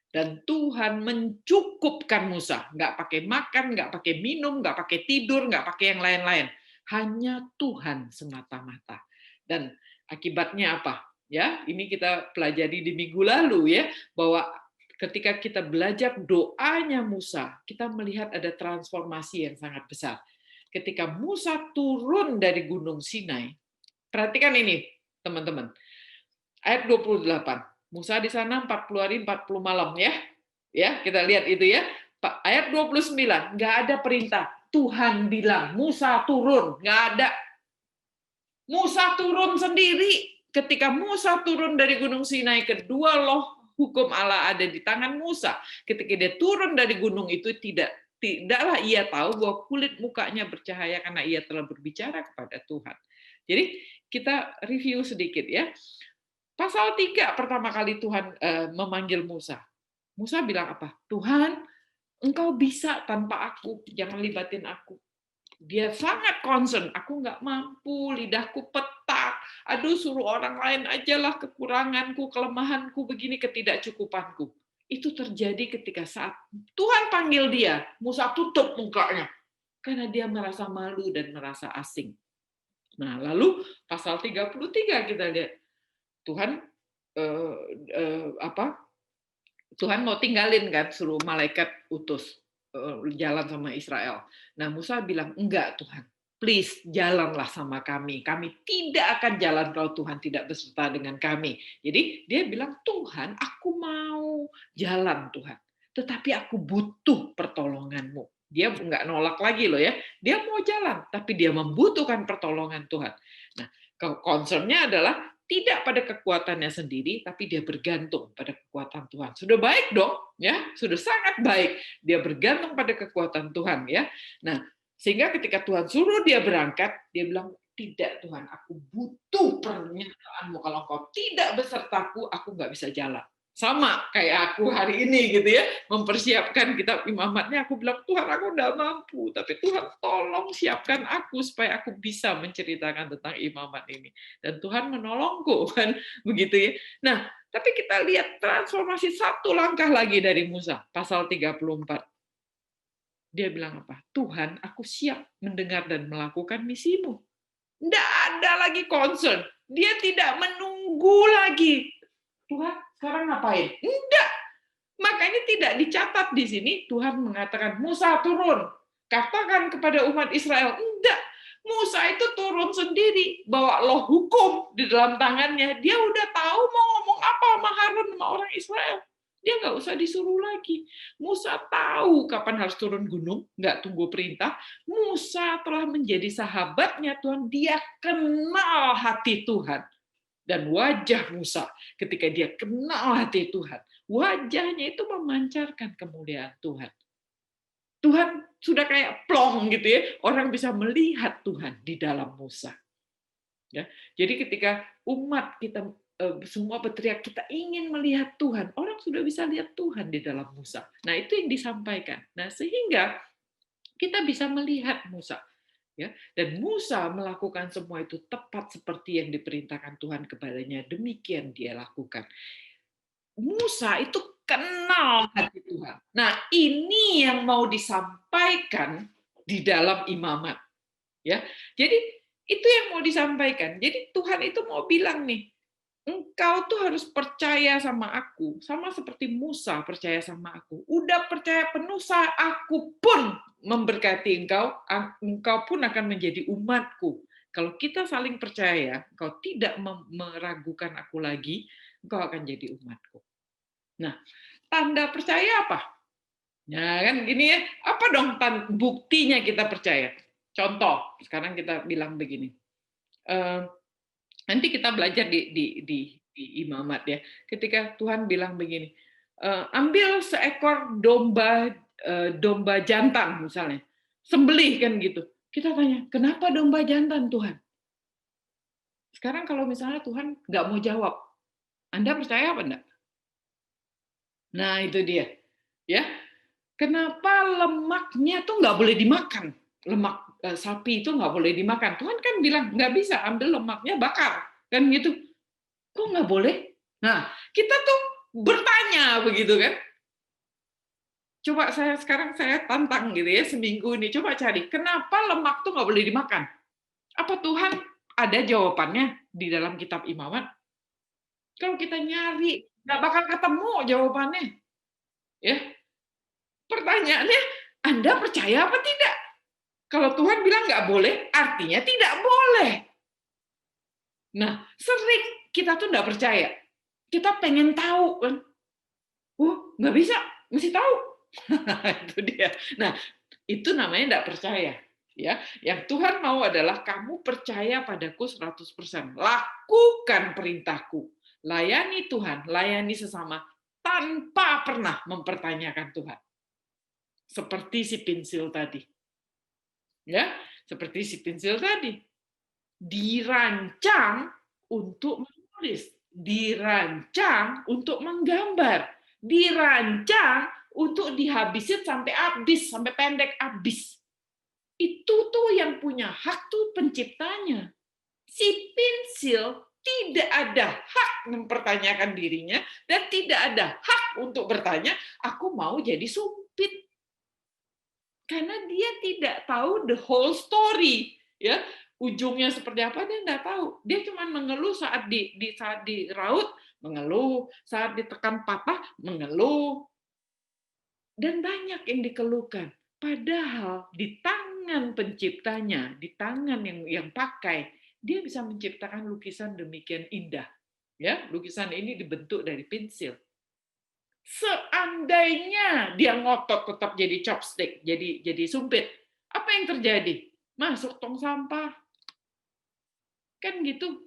Dan Tuhan mencukupkan Musa, nggak pakai makan, nggak pakai minum, nggak pakai tidur, nggak pakai yang lain-lain. Hanya Tuhan semata-mata. Dan akibatnya apa? Ya, ini kita pelajari di minggu lalu ya, bahwa ketika kita belajar doanya Musa, kita melihat ada transformasi yang sangat besar. Ketika Musa turun dari Gunung Sinai, perhatikan ini, teman-teman. Ayat 28. Musa di sana 40 hari 40 malam ya. Ya, kita lihat itu ya. Ayat 29, nggak ada perintah. Tuhan bilang, Musa turun, nggak ada. Musa turun sendiri. Ketika Musa turun dari Gunung Sinai, kedua loh hukum Allah ada di tangan Musa. Ketika dia turun dari gunung itu, tidaklah ia tahu bahwa kulit mukanya bercahaya karena ia telah berbicara kepada Tuhan. Jadi kita review sedikit ya. Pasal 3 pertama kali Tuhan memanggil Musa. Musa bilang apa? Tuhan, engkau bisa tanpa aku, jangan libatin aku. Dia sangat concern, aku nggak mampu, lidahku petak, aduh suruh orang lain aja lah kekuranganku, kelemahanku, begini ketidakcukupanku. Itu terjadi ketika saat Tuhan panggil dia, Musa tutup mukanya, karena dia merasa malu dan merasa asing. Nah, lalu pasal 33 kita lihat, Tuhan Tuhan mau tinggalin kan, suruh malaikat utus jalan sama Israel. Nah, Musa bilang, enggak Tuhan, please jalanlah sama kami. Kami tidak akan jalan kalau Tuhan tidak beserta dengan kami. Jadi dia bilang, Tuhan, aku mau jalan Tuhan, tetapi aku butuh pertolonganmu. Dia nggak nolak lagi loh ya. Dia mau jalan, tapi dia membutuhkan pertolongan Tuhan. Nah, concernnya adalah tidak pada kekuatannya sendiri, tapi dia bergantung pada kekuatan Tuhan. Sudah baik dong, ya, sudah sangat baik. Dia bergantung pada kekuatan Tuhan, ya. Nah, sehingga ketika Tuhan suruh dia berangkat, dia bilang, tidak Tuhan, aku butuh pernyataanmu. Kalau kau tidak besertaku, aku nggak bisa jalan. Sama kayak aku hari ini gitu ya, mempersiapkan kitab imamatnya, aku bilang, Tuhan aku nggak mampu, tapi Tuhan tolong siapkan aku supaya aku bisa menceritakan tentang imamat ini. Dan Tuhan menolongku, kan begitu ya. Nah, Tapi kita lihat transformasi satu langkah lagi dari Musa, pasal 34. Dia bilang apa? Tuhan, aku siap mendengar dan melakukan misimu. Tidak ada lagi concern. Dia tidak menunggu lagi. Tuhan, sekarang ngapain? Enggak. Makanya tidak dicatat di sini, Tuhan mengatakan, Musa turun. Katakan kepada umat Israel. Enggak. Musa itu turun sendiri, bawa loh hukum di dalam tangannya. Dia udah tahu mau ngomong apa sama Harun sama orang Israel. Dia nggak usah disuruh lagi. Musa tahu kapan harus turun gunung, nggak tunggu perintah. Musa telah menjadi sahabatnya Tuhan. Dia kenal hati Tuhan. Dan wajah Musa ketika dia kenal hati Tuhan, wajahnya itu memancarkan kemuliaan Tuhan. Tuhan sudah kayak plong gitu ya, orang bisa melihat Tuhan di dalam Musa. Ya, jadi ketika umat kita semua berteriak kita ingin melihat Tuhan, orang sudah bisa lihat Tuhan di dalam Musa. Nah, itu yang disampaikan. Nah, sehingga kita bisa melihat Musa. Ya, dan Musa melakukan semua itu tepat seperti yang diperintahkan Tuhan kepadanya. Demikian dia lakukan. Musa itu kenal hati Tuhan. Nah, ini yang mau disampaikan di dalam imamat. Ya, jadi itu yang mau disampaikan. Jadi Tuhan itu mau bilang nih, engkau tuh harus percaya sama aku, sama seperti Musa percaya sama aku. Udah percaya penuh, aku pun memberkati engkau, engkau pun akan menjadi umatku. Kalau kita saling percaya, engkau tidak meragukan aku lagi, engkau akan jadi umatku. Nah, tanda percaya apa? Nah, kan gini ya, apa dong buktinya kita percaya? Contoh, sekarang kita bilang begini. Nanti kita belajar di imamat ya. Ketika Tuhan bilang begini, ambil seekor domba jantan misalnya, sembelih kan gitu. Kita tanya, kenapa domba jantan Tuhan? Sekarang kalau misalnya Tuhan nggak mau jawab, Anda percaya apa enggak? Nah itu dia, ya. Kenapa lemaknya tuh nggak boleh dimakan? Lemak sapi itu nggak boleh dimakan. Tuhan kan bilang nggak bisa ambil lemaknya bakar, kan gitu. Kok nggak boleh? Nah, kita tuh bertanya begitu kan. Coba saya tantang gitu ya seminggu ini. Coba cari, kenapa lemak tuh nggak boleh dimakan? Apa Tuhan ada jawabannya di dalam kitab Imamat? Kalau kita nyari, nggak bakal ketemu jawabannya. Ya, pertanyaannya, Anda percaya apa tidak? Kalau Tuhan bilang nggak boleh, artinya tidak boleh. Nah, sering kita tuh nggak percaya. Kita pengen tahu kan. Nggak bisa, mesti tahu. Itu dia. Nah, itu namanya nggak percaya. Ya, yang Tuhan mau adalah kamu percaya padaku 100%. Lakukan perintahku. Layani Tuhan, layani sesama tanpa pernah mempertanyakan Tuhan. Seperti si pensil tadi. Ya, seperti si pensil tadi. Dirancang untuk menulis, dirancang untuk menggambar, dirancang untuk dihabisin sampai habis, sampai pendek habis. Itu tuh yang punya hak tuh penciptanya. Si pensil tidak ada hak mempertanyakan dirinya dan tidak ada hak untuk bertanya, aku mau jadi sumpit. Karena dia tidak tahu the whole story, ya. Ujungnya seperti apa dia tidak tahu. Dia cuma mengeluh saat saat diraut, mengeluh, saat ditekan patah, mengeluh. Dan banyak yang dikeluhkan. Padahal di tangan penciptanya, di tangan yang pakai, dia bisa menciptakan lukisan demikian indah. Ya, lukisan ini dibentuk dari pensil. Seandainya dia ngotot tetap jadi chopstick, jadi sumpit, apa yang terjadi? Masuk tong sampah. Kan gitu.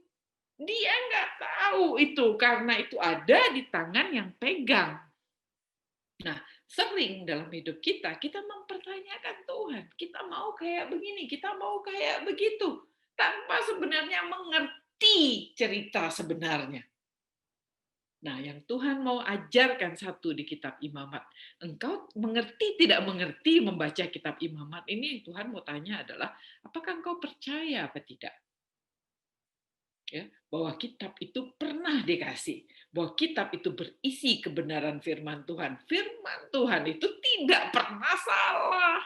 Dia nggak tahu itu, karena itu ada di tangan yang pegang. Nah, sering dalam hidup kita mempertanyakan Tuhan. Kita mau kayak begini, kita mau kayak begitu. Tanpa sebenarnya mengerti cerita sebenarnya. Nah, yang Tuhan mau ajarkan satu di kitab Imamat. Engkau mengerti tidak mengerti membaca kitab Imamat ini, Tuhan mau tanya adalah, apakah engkau percaya apa tidak? ya, bahwa kitab itu pernah dikasih, bahwa kitab itu berisi kebenaran firman Tuhan. Firman Tuhan itu tidak pernah salah.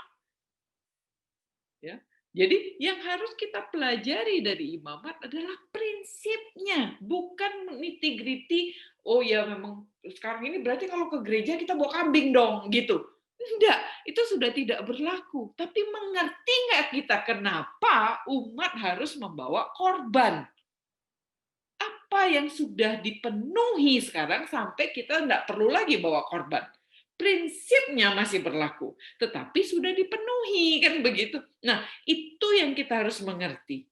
Ya. Jadi yang harus kita pelajari dari imamat adalah prinsipnya, bukan nitty-gritty. Oh ya memang sekarang ini berarti kalau ke gereja kita bawa kambing dong, gitu. Enggak, itu sudah tidak berlaku. Tapi mengerti nggak kita kenapa umat harus membawa korban? Apa yang sudah dipenuhi sekarang sampai kita nggak perlu lagi bawa korban? Prinsipnya masih berlaku, tetapi sudah dipenuhi, kan begitu. Nah, itu yang kita harus mengerti.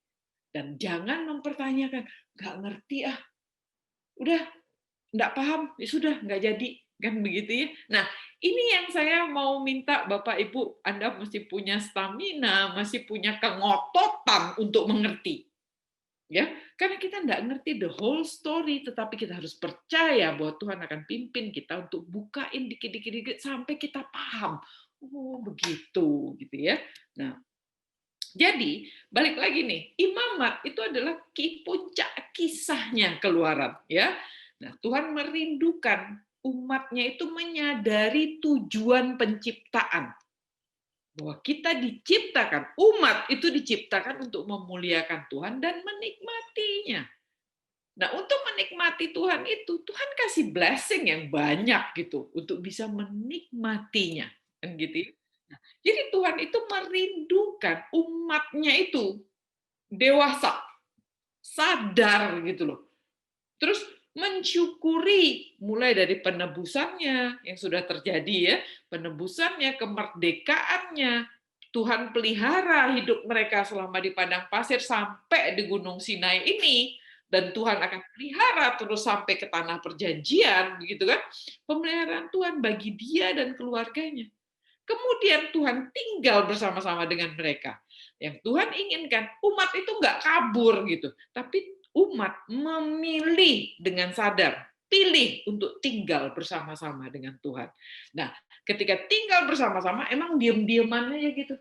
Dan jangan mempertanyakan, nggak ngerti ah, udah nggak paham, ya sudah nggak jadi, kan begitu ya. Nah, ini yang saya mau minta Bapak Ibu, Anda mesti punya stamina, masih punya kengototan untuk mengerti. Ya, karena kita nggak ngerti the whole story, tetapi kita harus percaya bahwa Tuhan akan pimpin kita untuk bukain dikit-dikit sampai kita paham. Oh, begitu, gitu ya. Nah, jadi balik lagi nih, imamat itu adalah puncak kisahnya Keluaran, ya. Nah, Tuhan merindukan umatnya itu menyadari tujuan penciptaan, bahwa kita diciptakan, umat itu diciptakan untuk memuliakan Tuhan dan menikmatinya. Nah, untuk menikmati Tuhan itu, Tuhan kasih blessing yang banyak gitu untuk bisa menikmatinya, kan gitu. Ya. Nah, jadi Tuhan itu merindukan umatnya itu dewasa, sadar gitu loh. Terus mensyukuri mulai dari penebusannya yang sudah terjadi ya, penebusannya, kemerdekaannya, Tuhan pelihara hidup mereka selama di padang pasir sampai di Gunung Sinai ini, dan Tuhan akan pelihara terus sampai ke tanah perjanjian, begitu kan? Pemeliharaan Tuhan bagi dia dan keluarganya. Kemudian Tuhan tinggal bersama-sama dengan mereka. Yang Tuhan inginkan umat itu nggak kabur gitu, tapi umat memilih dengan sadar, pilih untuk tinggal bersama-sama dengan Tuhan. Nah, ketika tinggal bersama-sama, emang diam-diaman aja gitu.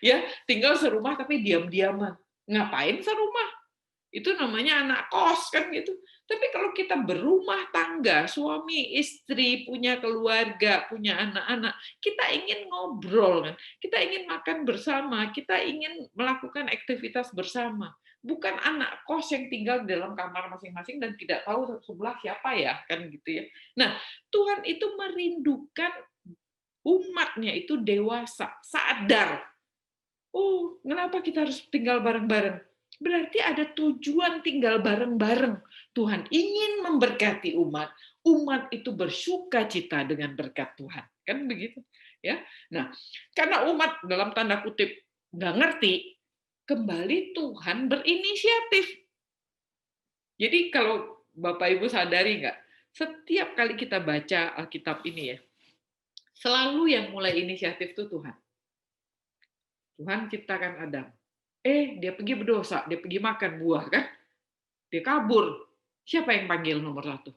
Ya, tinggal serumah tapi diam-diaman. Ngapain serumah? Itu namanya anak kos kan gitu. Tapi kalau kita berumah tangga, suami, istri, punya keluarga, punya anak-anak, kita ingin ngobrol kan. Kita ingin makan bersama, kita ingin melakukan aktivitas bersama. Bukan anak kos yang tinggal di dalam kamar masing-masing dan tidak tahu sebelah siapa ya, kan gitu ya. Nah, Tuhan itu merindukan umatnya itu dewasa, sadar. Oh, kenapa kita harus tinggal bareng-bareng? Berarti ada tujuan tinggal bareng-bareng. Tuhan ingin memberkati umat. Umat itu bersuka cita dengan berkat Tuhan. Kan begitu. Ya. Nah, karena umat dalam tanda kutip nggak ngerti, kembali Tuhan berinisiatif. Jadi kalau Bapak Ibu sadari nggak, setiap kali kita baca Alkitab ini ya, selalu yang mulai inisiatif itu Tuhan. Tuhan ciptakan Adam. Dia pergi berdosa, dia pergi makan buah kan? Dia kabur. Siapa yang panggil nomor satu?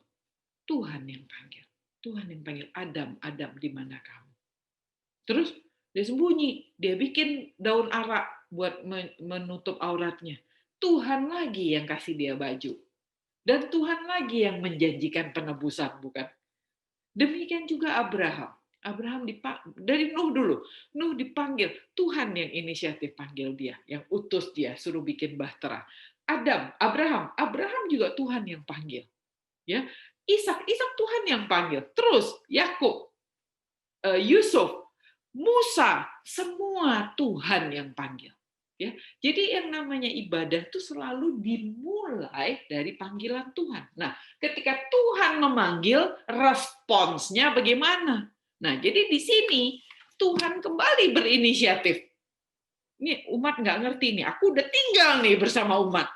Tuhan yang panggil. Tuhan yang panggil Adam, Adam di mana kamu? Terus dia sembunyi, dia bikin daun arak buat menutup auratnya. Tuhan lagi yang kasih dia baju. Dan Tuhan lagi yang menjanjikan penebusan, bukan? Demikian juga Abraham. Abraham dari Nuh dulu. Nuh dipanggil, Tuhan yang inisiatif panggil dia, yang utus dia, suruh bikin bahtera. Abraham juga Tuhan yang panggil. Ya, Ishak Tuhan yang panggil. Terus Yakub, Yusuf, Musa, semua Tuhan yang panggil. Ya, jadi yang namanya ibadah itu selalu dimulai dari panggilan Tuhan. Nah, ketika Tuhan memanggil, responsnya bagaimana? Nah, jadi di sini Tuhan kembali berinisiatif. Ini umat nggak ngerti nih, aku udah tinggal nih bersama umat.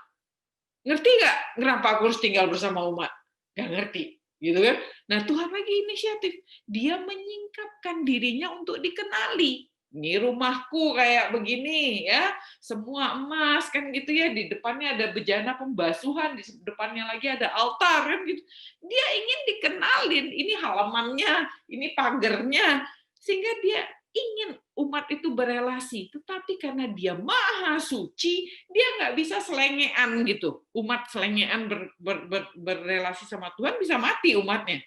Ngerti nggak kenapa aku harus tinggal bersama umat? Nggak ngerti, gitu kan? Nah, Tuhan lagi inisiatif. Dia menyingkapkan dirinya untuk dikenali. Ini rumahku kayak begini ya, semua emas kan gitu ya, di depannya ada bejana pembasuhan, di depannya lagi ada altar kan gitu. Dia ingin dikenalin, ini halamannya, ini pagernya, sehingga dia ingin umat itu berelasi, tetapi karena dia maha suci, dia nggak bisa selengean gitu. Umat selengean berelasi sama Tuhan bisa mati umatnya.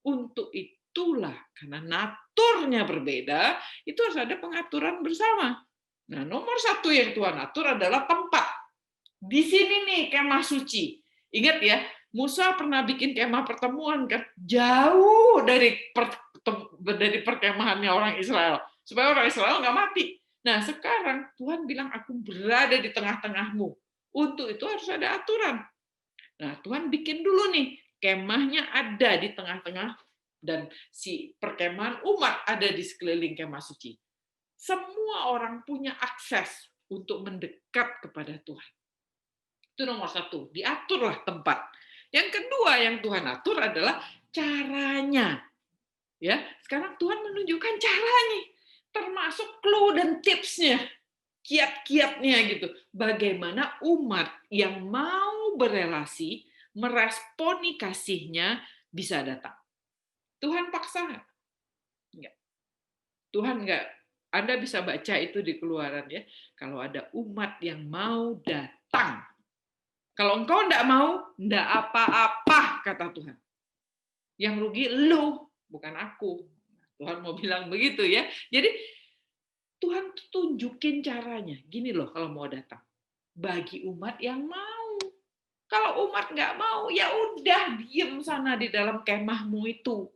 Untuk itulah, karena naturnya berbeda, itu harus ada pengaturan bersama. Nah, nomor satu yang Tuhan atur adalah tempat. Di sini nih kemah suci. Ingat ya, Musa pernah bikin kemah pertemuan kan jauh dari perkemahannya orang Israel supaya orang Israel nggak mati. Nah sekarang Tuhan bilang aku berada di tengah-tengahmu. Untuk itu harus ada aturan. Nah Tuhan bikin dulu nih kemahnya ada di tengah-tengah dan si perkemahan umat ada di sekeliling kemah suci. Semua orang punya akses untuk mendekat kepada Tuhan. Itu nomor satu, diaturlah tempat. Yang kedua yang Tuhan atur adalah caranya. Ya, sekarang Tuhan menunjukkan caranya, termasuk clue dan tipsnya, kiat-kiatnya gitu. Bagaimana umat yang mau berelasi, meresponi kasihnya bisa datang. Tuhan paksa nggak? Nggak. Tuhan nggak. Anda bisa baca itu di Keluaran ya. Kalau ada umat yang mau datang, kalau engkau enggak mau, enggak apa-apa, kata Tuhan. Yang rugi lu, bukan aku. Tuhan mau bilang begitu ya. Jadi Tuhan tunjukin caranya. Gini loh kalau mau datang. Bagi umat yang mau. Kalau umat nggak mau, ya udah diem sana di dalam kemahmu itu.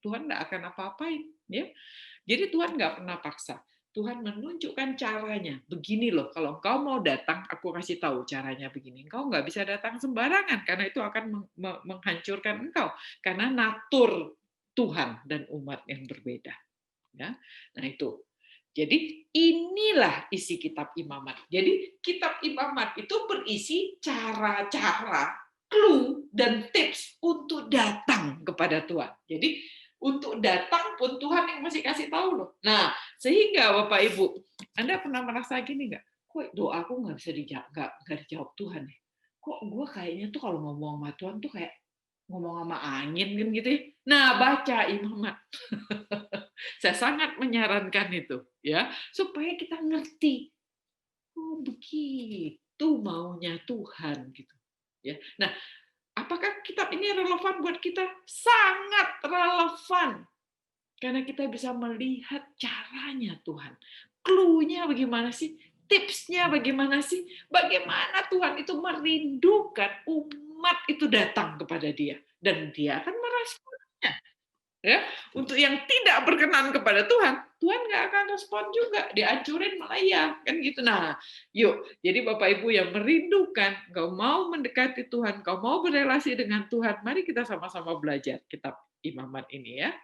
Tuhan nggak akan apa-apain. Ya. Jadi Tuhan nggak pernah paksa. Tuhan menunjukkan caranya. Begini loh, kalau engkau mau datang, aku kasih tahu caranya begini. Engkau nggak bisa datang sembarangan, karena itu akan menghancurkan engkau. Karena natur Tuhan dan umat yang berbeda. Ya, nah itu. Jadi inilah isi kitab Imamat. Jadi kitab Imamat itu berisi cara-cara, clue, dan tips untuk datang kepada Tuhan. Jadi untuk datang pun Tuhan yang masih kasih tahu loh. Nah, sehingga Bapak Ibu, Anda pernah merasa gini nggak? Kok doaku nggak bisa nggak dijawab Tuhan ya? Kok gue kayaknya tuh kalau ngomong sama Tuhan tuh kayak ngomong sama angin kan gitu ya? Nah, baca Imamat. Saya sangat menyarankan itu, ya, supaya kita ngerti. Oh, begitu maunya Tuhan gitu. Ya. Nah, apakah kitab ini relevan buat kita? Sangat relevan. Karena kita bisa melihat caranya Tuhan. Clue-nya bagaimana sih? Tipsnya bagaimana sih? Bagaimana Tuhan itu merindukan umat itu datang kepada Dia dan Dia akan meresponnya. Ya, untuk yang tidak berkenan kepada Tuhan, Tuhan nggak akan respon juga, dihancurin malah ya, kan gitu. Nah, yuk, jadi Bapak Ibu yang merindukan, kau mau mendekati Tuhan, kau mau berelasi dengan Tuhan, mari kita sama-sama belajar kitab Imamat ini ya.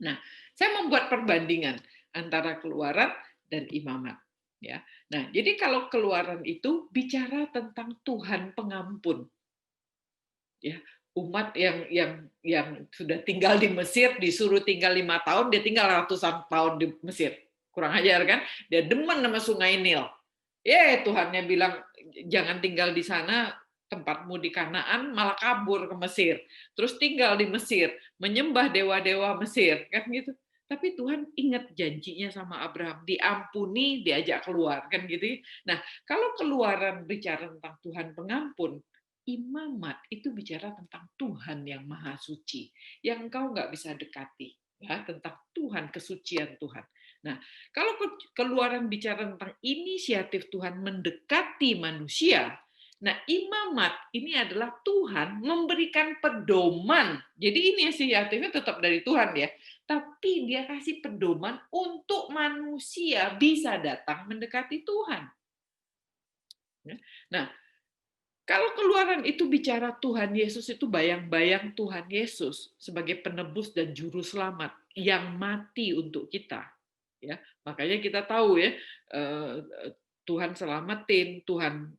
Nah, saya membuat perbandingan antara Keluaran dan Imamat. Ya, nah jadi kalau Keluaran itu bicara tentang Tuhan pengampun. Ya, umat yang sudah tinggal di Mesir disuruh tinggal 5 tahun, dia tinggal ratusan tahun di Mesir, kurang ajar kan? Dia demen sama Sungai Nil. Tuhannya bilang jangan tinggal di sana, tempatmu di Kanaan, malah kabur ke Mesir, terus tinggal di Mesir, menyembah dewa-dewa Mesir, kan gitu. Tapi Tuhan ingat janjinya sama Abraham, diampuni, diajak keluar, kan gitu. Nah, kalau Keluaran bicara tentang Tuhan pengampun, Imamat itu bicara tentang Tuhan yang maha suci, yang engkau nggak bisa dekati, ya, tentang Tuhan, kesucian Tuhan. Nah, kalau Keluaran bicara tentang inisiatif Tuhan mendekati manusia, nah Imamat ini adalah Tuhan memberikan pedoman. Jadi inisiatifnya tetap dari Tuhan ya, tapi dia kasih pedoman untuk manusia bisa datang mendekati Tuhan. Nah, kalau Keluaran itu bicara Tuhan Yesus, itu bayang-bayang Tuhan Yesus sebagai penebus dan juru selamat yang mati untuk kita. Ya, makanya kita tahu ya, Tuhan selamatin, Tuhan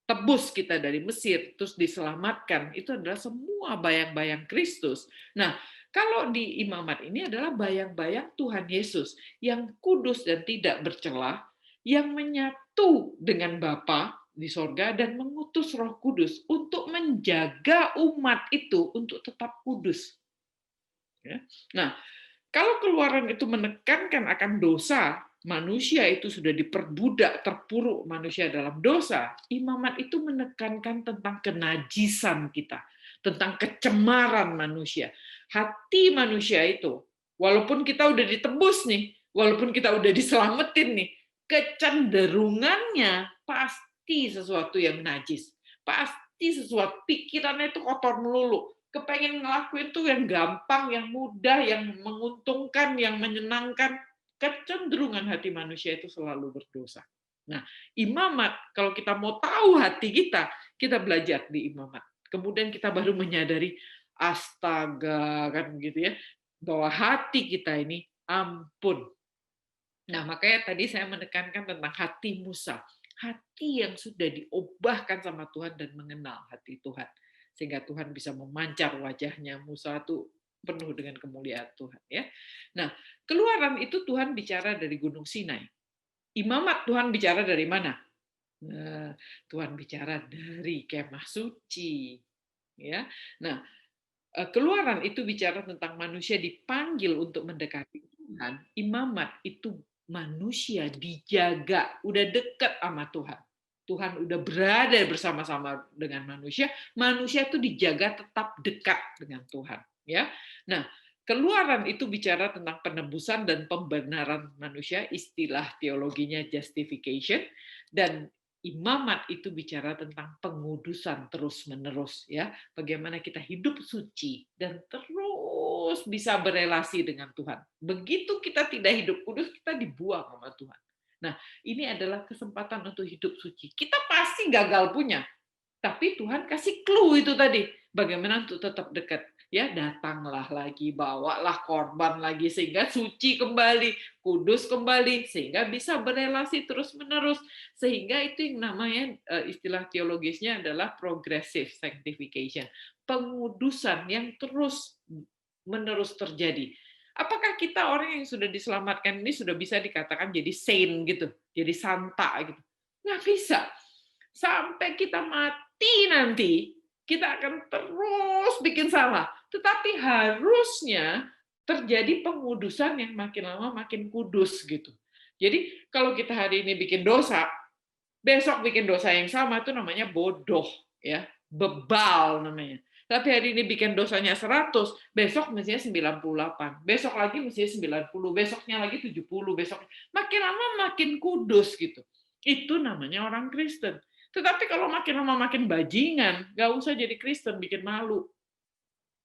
tebus kita dari Mesir, terus diselamatkan. Itu adalah semua bayang-bayang Kristus. Nah, kalau di Imamat ini adalah bayang-bayang Tuhan Yesus yang kudus dan tidak bercela, yang menyatu dengan Bapa di sorga dan mengutus Roh Kudus untuk menjaga umat itu untuk tetap kudus. Ya. Nah, Kalau Keluaran itu menekankan akan dosa, manusia itu sudah diperbudak, terpuruk manusia dalam dosa. Imamat itu menekankan tentang kenajisan kita, tentang kecemaran manusia. Hati manusia itu, walaupun kita udah ditebus nih, walaupun kita udah diselamatin nih, kecenderungannya pasti sesuatu yang najis. Pasti sesuatu, pikirannya itu kotor melulu, kepengen ngelakuin tuh yang gampang, yang mudah, yang menguntungkan, yang menyenangkan. Kecenderungan hati manusia itu selalu berdosa. Nah, imamat, kalau kita mau tahu hati kita belajar di imamat. Kemudian kita baru menyadari, astaga, kan gitu ya, bahwa hati kita ini ampun. Nah, makanya tadi saya menekankan tentang hati Musa. Hati yang sudah diubahkan sama Tuhan dan mengenal hati Tuhan. Sehingga Tuhan bisa memancar wajahnya. Musa itu penuh dengan kemuliaan Tuhan. Ya. Nah, Keluaran itu Tuhan bicara dari Gunung Sinai. Imamat Tuhan bicara dari mana? Nah, Tuhan bicara dari kemah suci. Ya. Nah, Keluaran itu bicara tentang manusia dipanggil untuk mendekati Tuhan. Imamat itu manusia dijaga, udah dekat sama Tuhan. Tuhan udah berada bersama-sama dengan manusia, manusia itu dijaga tetap dekat dengan Tuhan. Ya, nah Keluaran itu bicara tentang penebusan dan pembenaran manusia, istilah teologinya justification, dan imamat itu bicara tentang pengudusan terus-menerus, ya. Bagaimana kita hidup suci dan terus bisa berelasi dengan Tuhan. Begitu kita tidak hidup kudus, kita dibuang sama Tuhan. Nah, ini adalah kesempatan untuk hidup suci. Kita pasti gagal punya, tapi Tuhan kasih clue itu tadi, bagaimana untuk tetap dekat. Ya, datanglah lagi, bawalah korban lagi, sehingga suci kembali, kudus kembali, sehingga bisa berelasi terus-menerus. Sehingga itu yang namanya, istilah teologisnya adalah progressive sanctification. Pengudusan yang terus-menerus terjadi. Apakah kita orang yang sudah diselamatkan ini sudah bisa dikatakan jadi saint gitu, jadi santa gitu? Nggak bisa. Sampai kita mati nanti, kita akan terus bikin salah. Tetapi harusnya terjadi pengudusan yang makin lama makin kudus gitu. Jadi kalau kita hari ini bikin dosa, besok bikin dosa yang sama itu namanya bodoh, ya, bebal namanya. Tapi hari ini bikin dosanya 100, besok mestinya 98, besok lagi mestinya 90, besoknya lagi 70, besok makin lama makin kudus gitu. Itu namanya orang Kristen. Tetapi kalau makin lama makin bajingan, nggak usah jadi Kristen, bikin malu.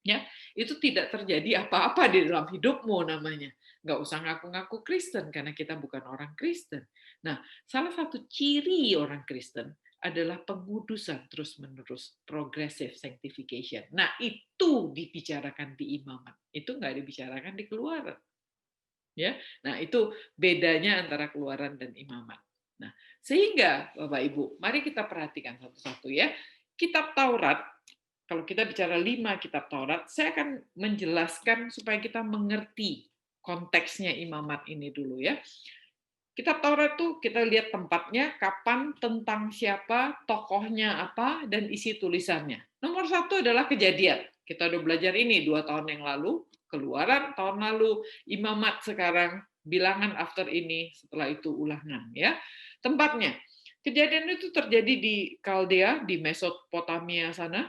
Ya, itu tidak terjadi apa-apa di dalam hidupmu namanya. Nggak usah ngaku-ngaku Kristen karena kita bukan orang Kristen. Nah, salah satu ciri orang Kristen adalah pengudusan terus-menerus, progressive sanctification. Nah, itu dibicarakan di imamat. Itu nggak dibicarakan di Keluaran. Ya, nah itu bedanya antara Keluaran dan imamat. Nah, sehingga Bapak Ibu, mari kita perhatikan satu-satu ya. Kitab Taurat, kalau kita bicara 5 kitab Taurat, saya akan menjelaskan supaya kita mengerti konteksnya imamat ini dulu ya. Kitab Taurat itu kita lihat tempatnya, kapan, tentang siapa, tokohnya apa, dan isi tulisannya. Nomor 1 adalah Kejadian. Kita udah belajar ini 2 tahun yang lalu, Keluaran tahun lalu, Imamat sekarang, Bilangan after ini, setelah itu Ulangan ya. Tempatnya. Kejadian itu terjadi di Kaldea, di Mesopotamia sana.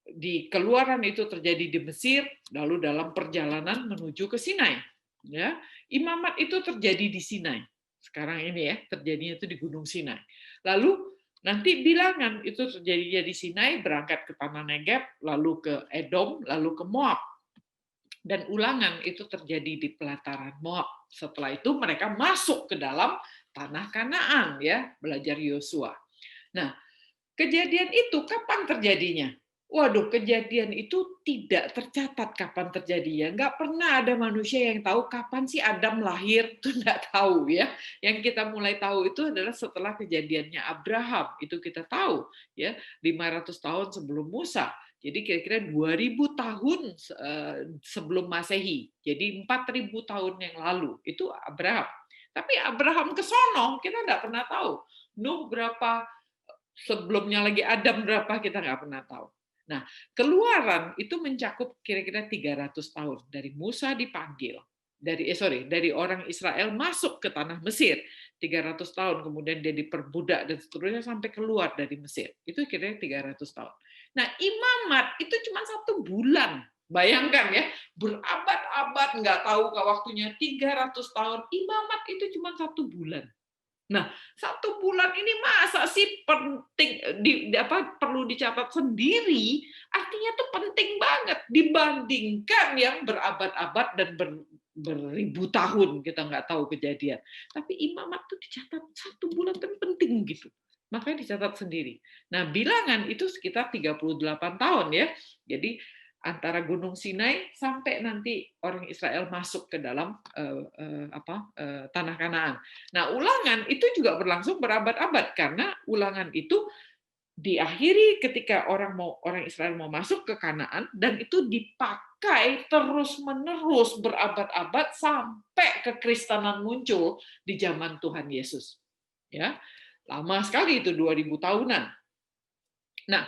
Di Keluaran itu terjadi di Mesir, lalu dalam perjalanan menuju ke Sinai. Ya, Imamat itu terjadi di Sinai. Sekarang ini ya, terjadinya itu di Gunung Sinai. Lalu nanti Bilangan itu terjadinya di Sinai, berangkat ke tanah Negeb, lalu ke Edom, lalu ke Moab. Dan Ulangan itu terjadi di pelataran Moab. Setelah itu mereka masuk ke dalam tanah Kanaan ya, belajar Yosua. Nah, Kejadian itu kapan terjadinya? Waduh, kejadian itu tidak tercatat kapan terjadinya. Nggak pernah ada manusia yang tahu kapan sih Adam lahir, itu nggak tahu ya. Yang kita mulai tahu itu adalah setelah kejadiannya Abraham, itu kita tahu ya, 500 tahun sebelum Musa. Jadi kira-kira 2000 tahun sebelum Masehi. Jadi 4000 tahun yang lalu itu Abraham. Tapi Abraham ke sono kita nggak pernah tahu. Nuh berapa, sebelumnya lagi Adam berapa kita nggak pernah tahu. Nah, Keluaran itu mencakup kira-kira 300 tahun dari Musa dipanggil dari orang Israel masuk ke tanah Mesir 300 tahun, kemudian dia diperbudak dan seterusnya sampai keluar dari Mesir. Itu kira-kira 300 tahun. Nah, imamat itu cuma 1 bulan. Bayangkan ya, berabad-abad nggak tahu waktunya 300 tahun, imamat itu cuma 1 bulan. Nah, 1 bulan ini masa sih penting perlu dicatat sendiri? Artinya tuh penting banget dibandingkan yang berabad-abad dan beribu tahun kita nggak tahu kejadian. Tapi imamat tuh dicatat 1 bulan kan penting gitu. Makanya dicatat sendiri. Nah, bilangan itu sekitar 38 tahun ya. Jadi antara Gunung Sinai sampai nanti orang Israel masuk ke dalam tanah Kanaan. Nah, ulangan itu juga berlangsung berabad-abad karena ulangan itu diakhiri ketika orang Israel mau masuk ke Kanaan dan itu dipakai terus-menerus berabad-abad sampai kekristenan muncul di zaman Tuhan Yesus. Ya. Lama sekali itu 2000 tahunan. Nah,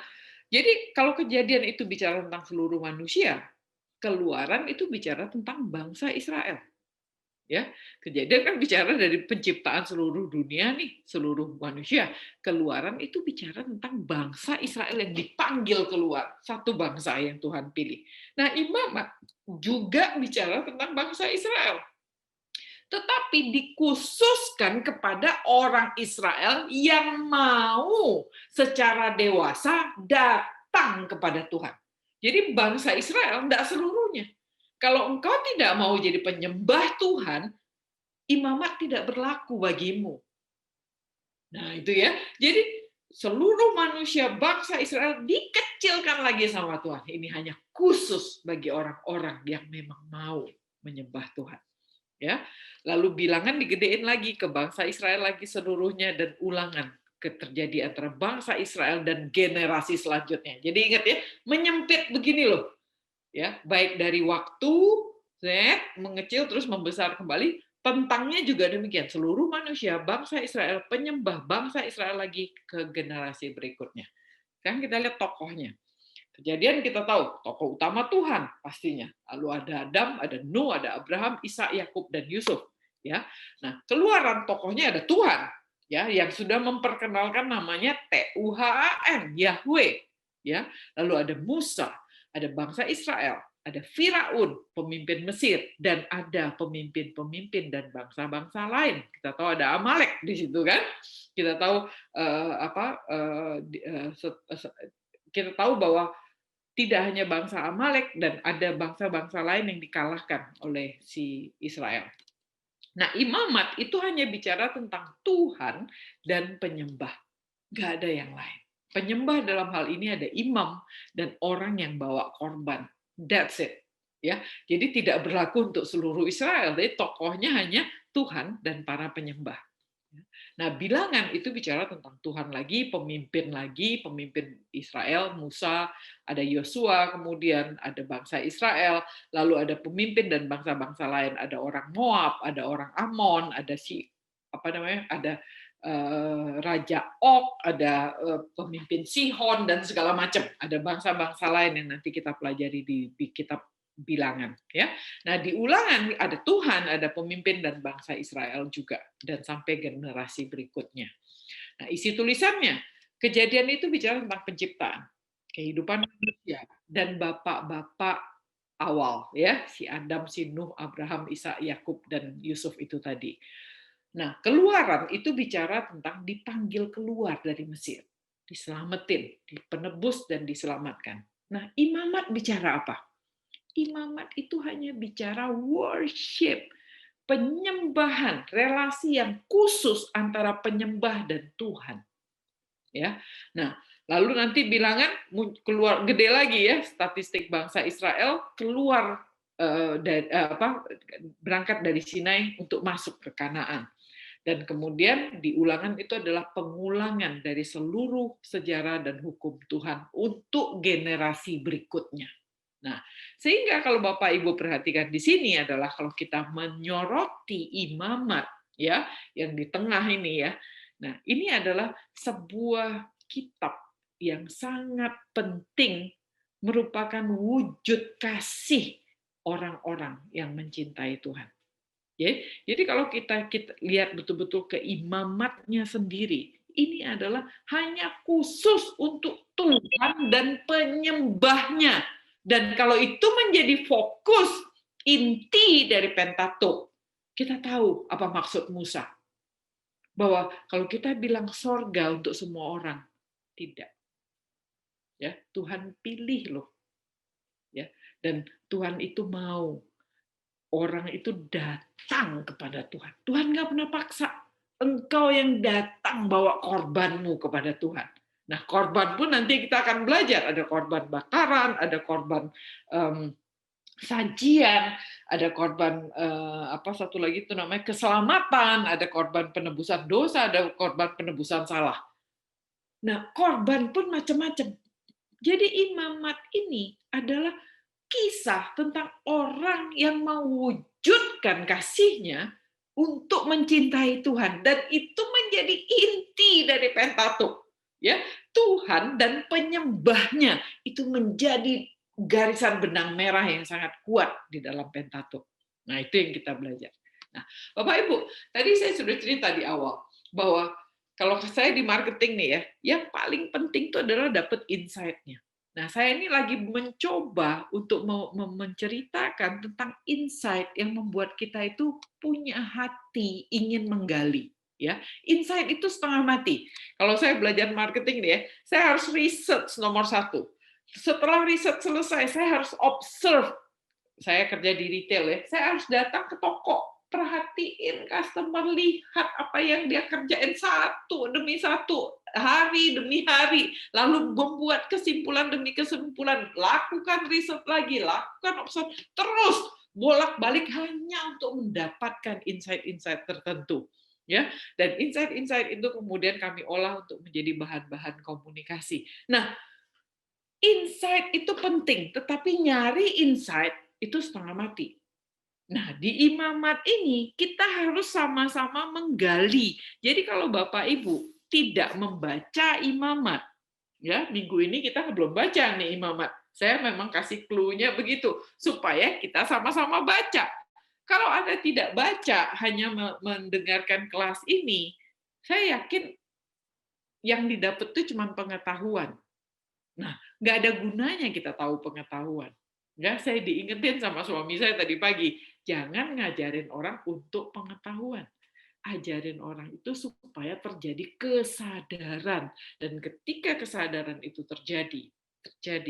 jadi kalau kejadian itu bicara tentang seluruh manusia, Keluaran itu bicara tentang bangsa Israel. Ya, kejadian kan bicara dari penciptaan seluruh dunia nih, seluruh manusia. Keluaran itu bicara tentang bangsa Israel yang dipanggil keluar, satu bangsa yang Tuhan pilih. Nah, imamat juga bicara tentang bangsa Israel. Tetapi dikhususkan kepada orang Israel yang mau secara dewasa datang kepada Tuhan. Jadi bangsa Israel tidak seluruhnya. Kalau engkau tidak mau jadi penyembah Tuhan, imamat tidak berlaku bagimu. Nah, itu ya. Jadi seluruh manusia bangsa Israel dikecilkan lagi sama Tuhan. Ini hanya khusus bagi orang-orang yang memang mau menyembah Tuhan. Ya. Lalu bilangan digedein lagi ke bangsa Israel lagi seluruhnya dan ulangan terjadi antara bangsa Israel dan generasi selanjutnya. Jadi ingat ya, menyempit begini loh. Ya, baik dari waktu mengecil terus membesar kembali, tentangnya juga demikian. Seluruh manusia bangsa Israel penyembah bangsa Israel lagi ke generasi berikutnya. Sekarang kita lihat tokohnya. Kejadian kita tahu, tokoh utama Tuhan pastinya. Lalu ada Adam, ada Nuh, ada Abraham, Ishak, Yakub dan Yusuf. Ya, nah Keluaran tokohnya ada Tuhan, ya, yang sudah memperkenalkan namanya Tuhan, Yahweh. Ya, lalu ada Musa, ada bangsa Israel, ada Firaun, pemimpin Mesir, dan ada pemimpin-pemimpin dan bangsa-bangsa lain. Kita tahu ada Amalek di situ kan. Kita tahu kita tahu bahwa tidak hanya bangsa Amalek dan ada bangsa-bangsa lain yang dikalahkan oleh si Israel. Nah, imamat itu hanya bicara tentang Tuhan dan penyembah. Nggak ada yang lain. Penyembah dalam hal ini ada imam dan orang yang bawa korban. That's it. Ya, jadi tidak berlaku untuk seluruh Israel. Jadi tokohnya hanya Tuhan dan para penyembah. Nah, bilangan itu bicara tentang Tuhan lagi, pemimpin Israel, Musa, ada Yosua, kemudian ada bangsa Israel, lalu ada pemimpin dan bangsa-bangsa lain, ada orang Moab, ada orang Amon, ada ada Raja Og, ada pemimpin Sihon dan segala macam. Ada bangsa-bangsa lain yang nanti kita pelajari di kitab bilangan ya. Nah, di ulangan ada Tuhan, ada pemimpin dan bangsa Israel juga dan sampai generasi berikutnya. Nah, isi tulisannya, kejadian itu bicara tentang penciptaan, kehidupan manusia dan bapak-bapak awal ya, si Adam, si Nuh, Abraham, Ishak, Yakub dan Yusuf itu tadi. Nah, Keluaran itu bicara tentang dipanggil keluar dari Mesir, diselamatin, dipenebus dan diselamatkan. Nah, imamat bicara apa? Imamat itu hanya bicara worship, penyembahan, relasi yang khusus antara penyembah dan Tuhan. Ya. Nah, lalu nanti bilangan keluar gede lagi ya, statistik bangsa Israel keluar berangkat dari Sinai untuk masuk ke Kanaan. Dan kemudian di ulangan itu adalah pengulangan dari seluruh sejarah dan hukum Tuhan untuk generasi berikutnya. Nah, sehingga kalau Bapak Ibu perhatikan di sini adalah kalau kita menyoroti imamat ya, yang di tengah ini ya. Nah, ini adalah sebuah kitab yang sangat penting merupakan wujud kasih orang-orang yang mencintai Tuhan. Ya, jadi kalau kita lihat betul-betul ke imamatnya sendiri, ini adalah hanya khusus untuk Tuhan dan penyembahnya. Dan kalau itu menjadi fokus inti dari Pentatuk, kita tahu apa maksud Musa. Bahwa kalau kita bilang sorga untuk semua orang, tidak. Ya, Tuhan pilih loh. Ya, dan Tuhan itu mau orang itu datang kepada Tuhan. Tuhan nggak pernah paksa. Engkau yang datang bawa korbanmu kepada Tuhan. Nah, korban pun nanti kita akan belajar. Ada korban bakaran, ada korban um, sajian, ada korban apa satu lagi itu namanya keselamatan, ada korban penebusan dosa, ada korban penebusan salah. Nah, korban pun macam-macam. Jadi imamat ini adalah kisah tentang orang yang mewujudkan kasihnya untuk mencintai Tuhan, dan itu menjadi inti dari Pentatuk. Ya, Tuhan dan penyembahnya itu menjadi garisan benang merah yang sangat kuat di dalam Pentatuk. Nah, itu yang kita belajar. Nah, Bapak Ibu, tadi saya sudah cerita di awal bahwa kalau saya di marketing nih ya, yang paling penting itu adalah dapat insight-nya. Nah, saya ini lagi mencoba untuk menceritakan tentang insight yang membuat kita itu punya hati ingin menggali. Ya, insight itu setengah mati. Kalau saya belajar marketing nih ya, saya harus research nomor satu. Setelah riset selesai, saya harus observe. Saya kerja di retail ya, saya harus datang ke toko, perhatiin customer, lihat apa yang dia kerjain satu demi satu, hari demi hari, lalu membuat kesimpulan demi kesimpulan, lakukan riset lagi, lakukan observasi, terus bolak-balik hanya untuk mendapatkan insight-insight tertentu. Ya, dan insight-insight itu kemudian kami olah untuk menjadi bahan-bahan komunikasi. Nah, insight itu penting, tetapi nyari insight itu setengah mati. Nah, di imamat ini kita harus sama-sama menggali. Jadi kalau Bapak Ibu tidak membaca imamat, ya minggu ini kita belum baca nih imamat. Saya memang kasih clue-nya begitu supaya kita sama-sama baca. Kalau Anda tidak baca, hanya mendengarkan kelas ini, saya yakin yang didapat itu cuma pengetahuan. Nah, nggak ada gunanya kita tahu pengetahuan. Ya, saya diingetin sama suami saya tadi pagi, jangan ngajarin orang untuk pengetahuan. Ajarin orang itu supaya terjadi kesadaran. Dan ketika kesadaran itu terjadi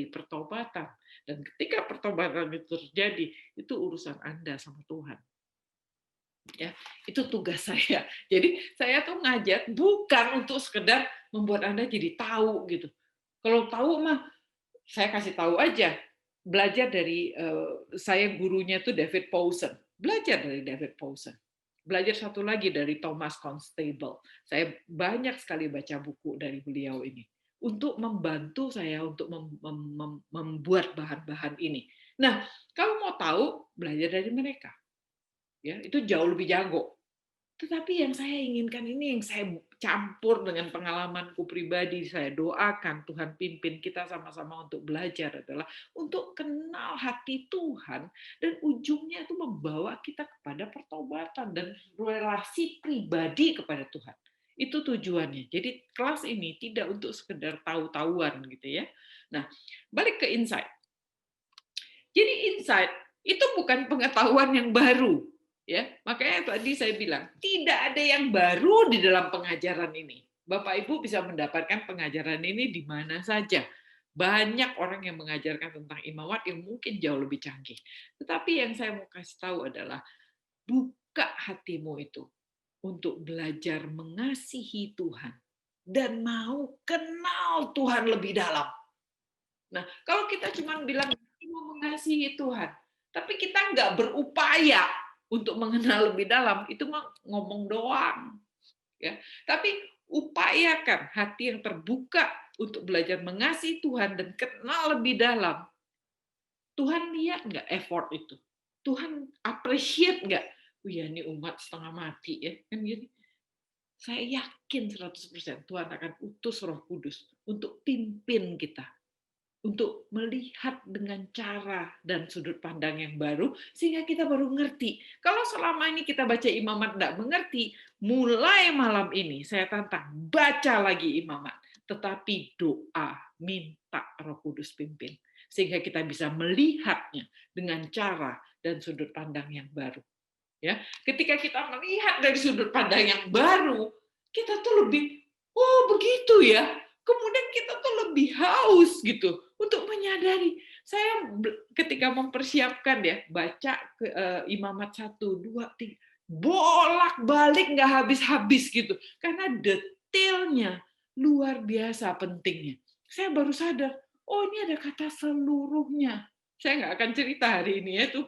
pertobatan. Dan ketika pertobatan itu terjadi, itu urusan Anda sama Tuhan. Ya, itu tugas saya. Jadi saya tuh ngajak bukan untuk sekedar membuat Anda jadi tahu gitu. Kalau tahu mah saya kasih tahu aja. Belajar dari saya gurunya tuh David Powson. Belajar dari David Powson. Belajar satu lagi dari Thomas Constable. Saya banyak sekali baca buku dari beliau ini untuk membantu saya untuk membuat bahan-bahan ini. Nah, kalau mau tahu, belajar dari mereka. Ya, itu jauh lebih jago. Tetapi yang saya inginkan ini, yang saya campur dengan pengalamanku pribadi, saya doakan Tuhan pimpin kita sama-sama untuk belajar adalah untuk kenal hati Tuhan, dan ujungnya itu membawa kita kepada pertobatan dan relasi pribadi kepada Tuhan. Itu tujuannya. Jadi kelas ini tidak untuk sekedar tahu-tahuan gitu ya. Nah, balik ke insight. Jadi insight itu bukan pengetahuan yang baru, ya. Makanya tadi saya bilang tidak ada yang baru di dalam pengajaran ini. Bapak Ibu bisa mendapatkan pengajaran ini di mana saja. Banyak orang yang mengajarkan tentang imamat yang mungkin jauh lebih canggih. Tetapi yang saya mau kasih tahu adalah buka hatimu itu untuk belajar mengasihi Tuhan dan mau kenal Tuhan lebih dalam. Nah, kalau kita cuma bilang mau mengasihi Tuhan, tapi kita nggak berupaya untuk mengenal lebih dalam, itu mah ngomong doang. Ya. Tapi upayakan hati yang terbuka untuk belajar mengasihi Tuhan dan kenal lebih dalam. Tuhan lihat nggak effort itu? Tuhan appreciate nggak? Oh ya, ini umat setengah mati ya. Kan gitu. Saya yakin 100% Tuhan akan utus Roh Kudus untuk pimpin kita. untuk melihat dengan cara dan sudut pandang yang baru, sehingga kita baru ngerti. Kalau selama ini kita baca Imamat tidak mengerti, mulai malam ini saya tantang, baca lagi Imamat. Tetapi doa, minta Roh Kudus pimpin. Sehingga kita bisa melihatnya dengan cara dan sudut pandang yang baru. Ya, ketika kita melihat dari sudut pandang yang baru, kita tuh lebih, oh begitu ya. Kemudian kita tuh lebih haus gitu untuk menyadari. Saya ketika mempersiapkan ya baca ke Imamat 1, 2, 3, bolak-balik nggak habis-habis gitu, karena detailnya luar biasa pentingnya. Saya baru sadar, oh ini ada kata seluruhnya. Saya nggak akan cerita hari ini ya, itu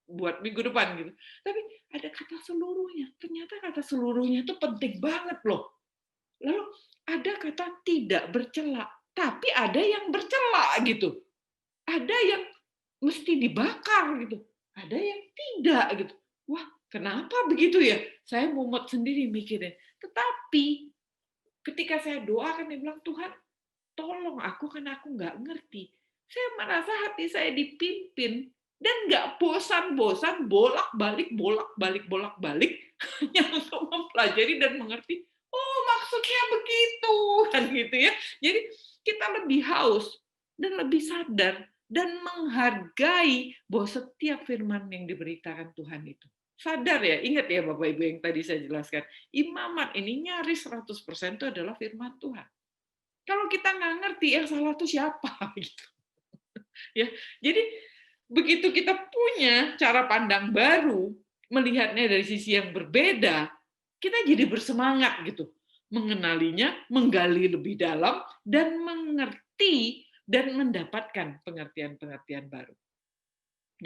buat minggu depan gitu. Tapi ada kata seluruhnya. Ternyata kata seluruhnya itu penting banget loh. Lalu ada kata tidak bercela, tapi ada yang bercela gitu. Ada yang mesti dibakar gitu. Ada yang tidak gitu. Wah, kenapa begitu ya? Saya mumet sendiri mikirin. Tetapi ketika saya doakan, dia bilang, Tuhan, tolong aku karena aku nggak ngerti. Saya merasa hati saya dipimpin dan nggak bosan-bosan bolak-balik hanya untuk mempelajari dan mengerti. Oh, maksudnya begitu kan gitu ya. Jadi kita lebih haus dan lebih sadar dan menghargai bahwa setiap firman yang diberitakan Tuhan itu. Sadar ya, ingat ya Bapak Ibu yang tadi saya jelaskan. Imamat ini nyaris 100% itu adalah firman Tuhan. Kalau kita nggak ngerti yang salah itu siapa gitu. Ya. Jadi begitu kita punya cara pandang baru, melihatnya dari sisi yang berbeda, kita jadi bersemangat gitu mengenalinya, menggali lebih dalam dan mengerti dan mendapatkan pengertian-pengertian baru.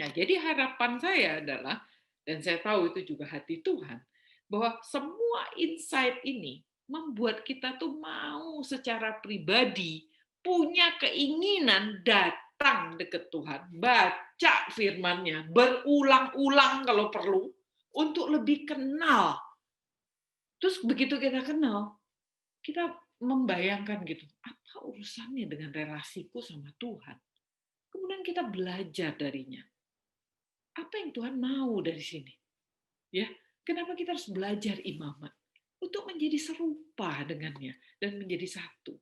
Nah, jadi harapan saya adalah, dan saya tahu itu juga hati Tuhan, bahwa semua insight ini membuat kita tuh mau secara pribadi punya keinginan datang dekat Tuhan, baca firman-Nya, berulang-ulang kalau perlu, untuk lebih kenal. Terus begitu kita kenal, kita membayangkan gitu, apa urusannya dengan relasiku sama Tuhan? Kemudian kita belajar darinya. Apa yang Tuhan mau dari sini? Ya, kenapa kita harus belajar imamat? Untuk menjadi serupa dengannya dan menjadi satu.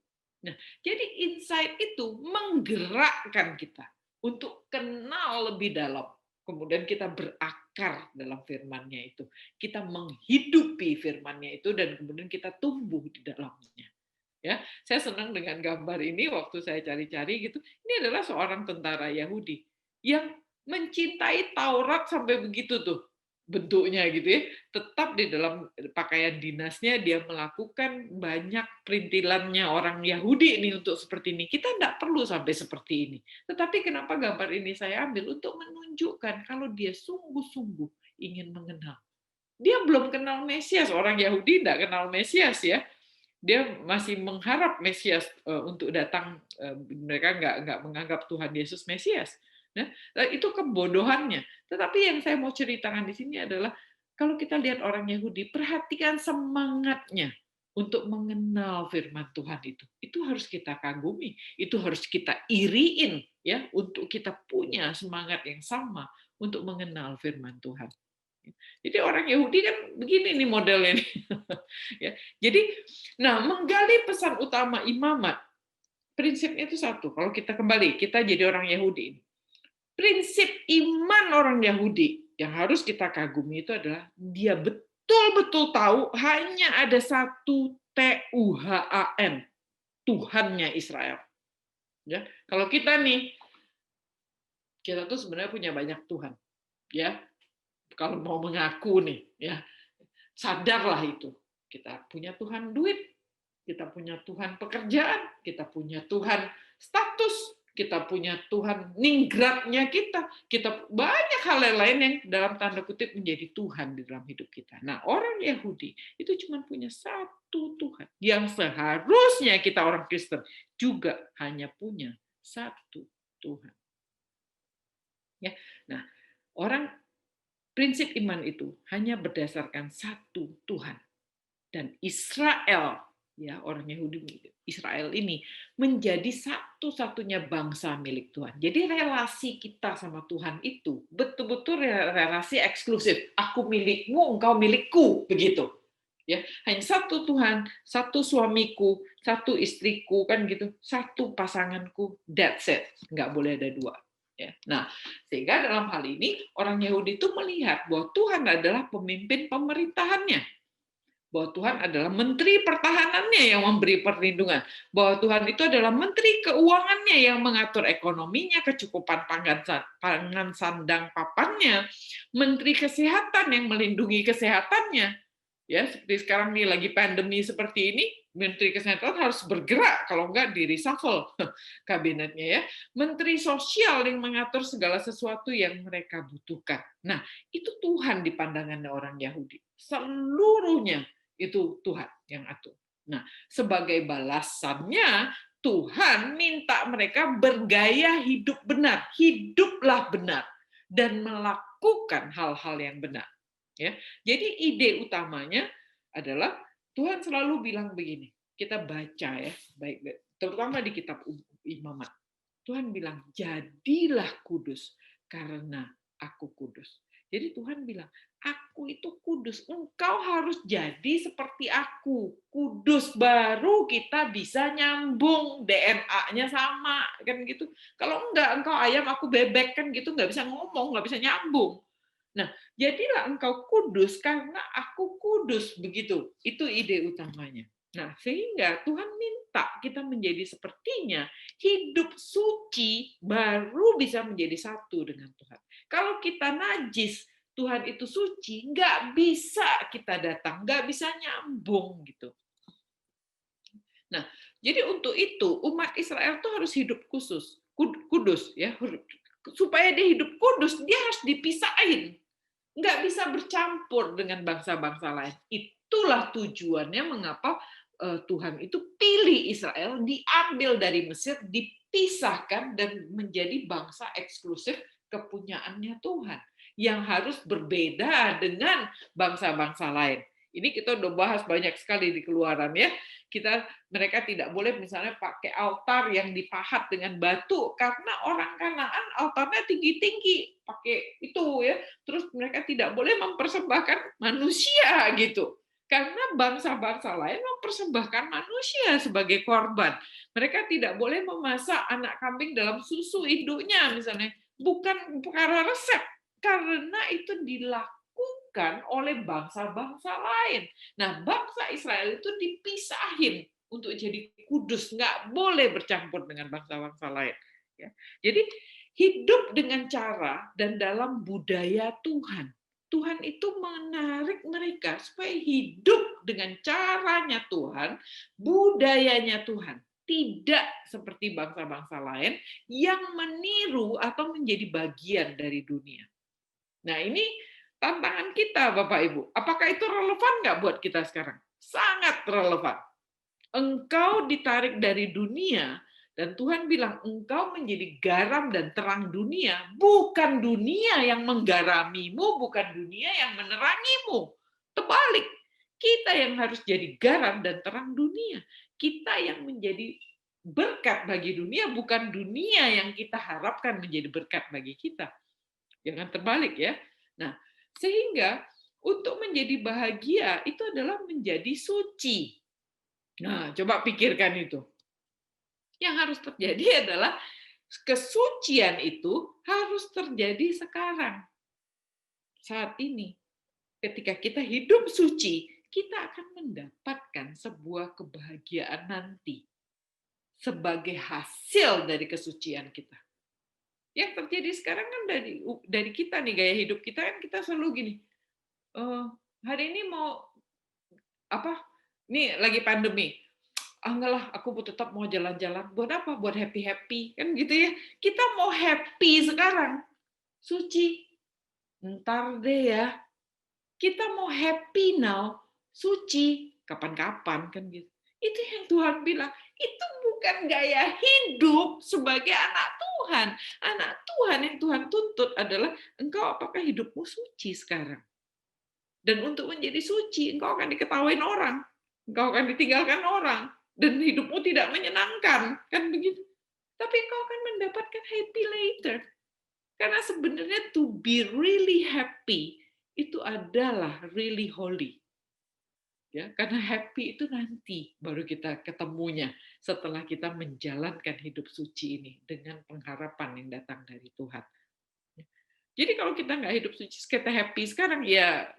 Nah, jadi insight itu menggerakkan kita untuk kenal lebih dalam. Kemudian kita berakar dalam firman-Nya itu. Kita menghidupi firman-Nya itu dan kemudian kita tumbuh di dalamnya. Ya, saya senang dengan gambar ini waktu saya cari-cari gitu. Ini adalah seorang tentara Yahudi yang mencintai Taurat sampai begitu tuh bentuknya gitu ya. Tetap di dalam pakaian dinasnya dia melakukan banyak perintilannya orang Yahudi ini untuk seperti ini. Kita tidak perlu sampai seperti ini. Tetapi kenapa gambar ini saya ambil untuk menunjukkan kalau dia sungguh-sungguh ingin mengenal. Dia belum kenal Mesias, orang Yahudi tidak kenal Mesias ya. Dia masih mengharap Mesias untuk datang. Mereka nggak menganggap Tuhan Yesus Mesias. Nah, itu kebodohannya. Tetapi yang saya mau ceritakan di sini adalah kalau kita lihat orang Yahudi, perhatikan semangatnya untuk mengenal firman Tuhan itu. Itu harus kita kagumi, itu harus kita iriin ya untuk kita punya semangat yang sama untuk mengenal firman Tuhan. Jadi orang Yahudi kan begini nih modelnya nih. Ya. Jadi, nah menggali pesan utama imamat, prinsipnya itu satu. Kalau kita kembali, kita jadi orang Yahudi. Prinsip iman orang Yahudi yang harus kita kagumi itu adalah dia betul-betul tahu hanya ada satu Tuhan, Tuhannya Israel. Ya, kalau kita nih, kita tuh sebenarnya punya banyak Tuhan. Ya, kalau mau mengaku nih, ya sadarlah itu. Kita punya Tuhan duit, kita punya Tuhan pekerjaan, kita punya Tuhan status, kita punya Tuhan ningratnya kita banyak hal lain yang dalam tanda kutip menjadi Tuhan di dalam hidup kita. Nah, orang Yahudi itu cuma punya satu Tuhan, yang seharusnya kita orang Kristen juga hanya punya satu Tuhan. Ya, nah orang prinsip iman itu hanya berdasarkan satu Tuhan. Dan Israel ya orang Yahudi Israel ini menjadi satu-satunya bangsa milik Tuhan. Jadi relasi kita sama Tuhan itu betul-betul relasi eksklusif. Aku milikmu, engkau milikku, begitu. Ya, hanya satu Tuhan, satu suamiku, satu istriku, kan gitu, satu pasanganku, that's it. Nggak boleh ada dua. Ya. Nah, sehingga dalam hal ini orang Yahudi itu melihat bahwa Tuhan adalah pemimpin pemerintahannya, bahwa Tuhan adalah menteri pertahanannya yang memberi perlindungan, bahwa Tuhan itu adalah menteri keuangannya yang mengatur ekonominya, kecukupan pangan sandang papannya, menteri kesehatan yang melindungi kesehatannya. Ya, seperti sekarang nih lagi pandemi seperti ini, menteri kesehatan harus bergerak, kalau enggak di reshuffle kabinetnya ya. Menteri sosial yang mengatur segala sesuatu yang mereka butuhkan. Nah, itu Tuhan di pandangan orang Yahudi. Seluruhnya itu Tuhan yang atur. Nah, sebagai balasannya Tuhan minta mereka bergaya hidup benar, hiduplah benar dan melakukan hal-hal yang benar. Ya, jadi ide utamanya adalah Tuhan selalu bilang begini. Kita baca ya, baik terutama di kitab Imamat. Tuhan bilang, "Jadilah kudus karena aku kudus." Jadi Tuhan bilang, aku itu kudus, engkau harus jadi seperti aku, kudus, baru kita bisa nyambung, DNA-nya sama, kan gitu. Kalau enggak, engkau ayam, aku bebek, kan gitu, nggak bisa ngomong, nggak bisa nyambung. Nah, jadilah engkau kudus karena aku kudus, begitu. Itu ide utamanya. Nah, sehingga Tuhan minta kita menjadi sepertinya, hidup suci baru bisa menjadi satu dengan Tuhan. Kalau kita najis, Tuhan itu suci, nggak bisa kita datang, nggak bisa nyambung gitu. Nah, jadi untuk itu umat Israel tuh harus hidup kudus ya, supaya dia hidup kudus dia harus dipisahin, nggak bisa bercampur dengan bangsa-bangsa lain. Itulah tujuannya mengapa Tuhan itu pilih Israel, diambil dari Mesir, dipisahkan dan menjadi bangsa eksklusif kepunyaannya Tuhan yang harus berbeda dengan bangsa-bangsa lain. Ini kita udah bahas banyak sekali di Keluaran ya. Mereka tidak boleh misalnya pakai altar yang dipahat dengan batu karena orang Kanaan altarnya tinggi-tinggi pakai itu ya. Terus mereka tidak boleh mempersembahkan manusia gitu. Karena bangsa-bangsa lain mempersembahkan manusia sebagai korban. Mereka tidak boleh memasak anak kambing dalam susu induknya misalnya. Bukan karena resep, karena itu dilakukan oleh bangsa-bangsa lain. Nah, bangsa Israel itu dipisahin untuk jadi kudus, nggak boleh bercampur dengan bangsa-bangsa lain. Ya. Jadi hidup dengan cara dan dalam budaya Tuhan. Tuhan itu menarik mereka supaya hidup dengan caranya Tuhan, budayanya Tuhan. Tidak seperti bangsa-bangsa lain yang meniru atau menjadi bagian dari dunia. Nah, ini tantangan kita, Bapak Ibu. Apakah itu relevan nggak buat kita sekarang? Sangat relevan. Engkau ditarik dari dunia, dan Tuhan bilang, engkau menjadi garam dan terang dunia, bukan dunia yang menggaramimu, bukan dunia yang menerangimu. Terbalik, kita yang harus jadi garam dan terang dunia. Kita yang menjadi berkat bagi dunia, bukan dunia yang kita harapkan menjadi berkat bagi kita. Jangan terbalik ya. Nah, sehingga untuk menjadi bahagia itu adalah menjadi suci. Nah, coba pikirkan itu. Yang harus terjadi adalah kesucian itu harus terjadi sekarang. Saat ini. Ketika kita hidup suci, kita akan mendapatkan sebuah kebahagiaan nanti sebagai hasil dari kesucian kita. Yang terjadi sekarang kan dari kita nih, gaya hidup kita kan kita selalu gini, hari ini mau apa? Nih lagi pandemi. Enggak lah, aku tetap mau jalan-jalan. Buat apa? Buat happy-happy. Kan gitu ya. Kita mau happy sekarang. Suci. Ntar deh ya. Kita mau happy now. Suci. Kapan-kapan kan gitu. Itu yang Tuhan bilang. Itu bukan gaya hidup sebagai anak Tuhan. Anak Tuhan yang Tuhan tuntut adalah engkau apakah hidupmu suci sekarang? Dan untuk menjadi suci, engkau akan diketahuin orang. engkau akan ditinggalkan orang, dan hidupmu tidak menyenangkan, kan begitu. Tapi engkau akan mendapatkan happy later. Karena sebenarnya to be really happy itu adalah really holy. Ya, karena happy itu nanti baru kita ketemunya setelah kita menjalankan hidup suci ini dengan pengharapan yang datang dari Tuhan. Jadi kalau kita nggak hidup suci, kita happy sekarang, ya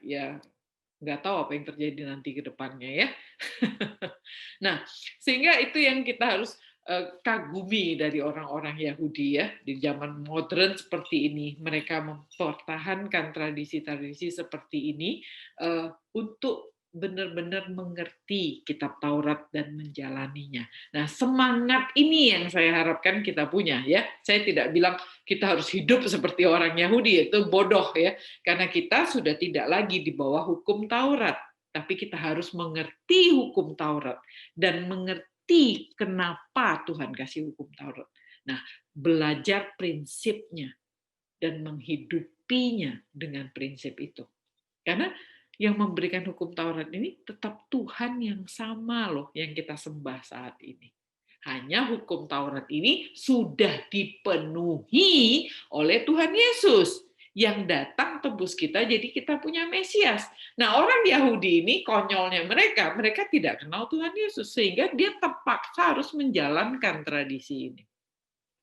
nggak tahu apa yang terjadi nanti ke depannya ya. Nah, sehingga itu yang kita harus kagumi dari orang-orang Yahudi ya di zaman modern seperti ini. Mereka mempertahankan tradisi-tradisi seperti ini untuk benar-benar mengerti kitab Taurat dan menjalaninya. Nah, semangat ini yang saya harapkan kita punya ya. Saya tidak bilang kita harus hidup seperti orang Yahudi, itu bodoh ya. Karena kita sudah tidak lagi di bawah hukum Taurat, tapi kita harus mengerti hukum Taurat dan mengerti kenapa Tuhan kasih hukum Taurat. Nah, belajar prinsipnya dan menghidupinya dengan prinsip itu. Karena yang memberikan hukum Taurat ini tetap Tuhan yang sama loh yang kita sembah saat ini. Hanya hukum Taurat ini sudah dipenuhi oleh Tuhan Yesus yang datang tebus kita, jadi kita punya Mesias. Nah, orang Yahudi ini konyolnya mereka tidak kenal Tuhan Yesus sehingga dia terpaksa harus menjalankan tradisi ini.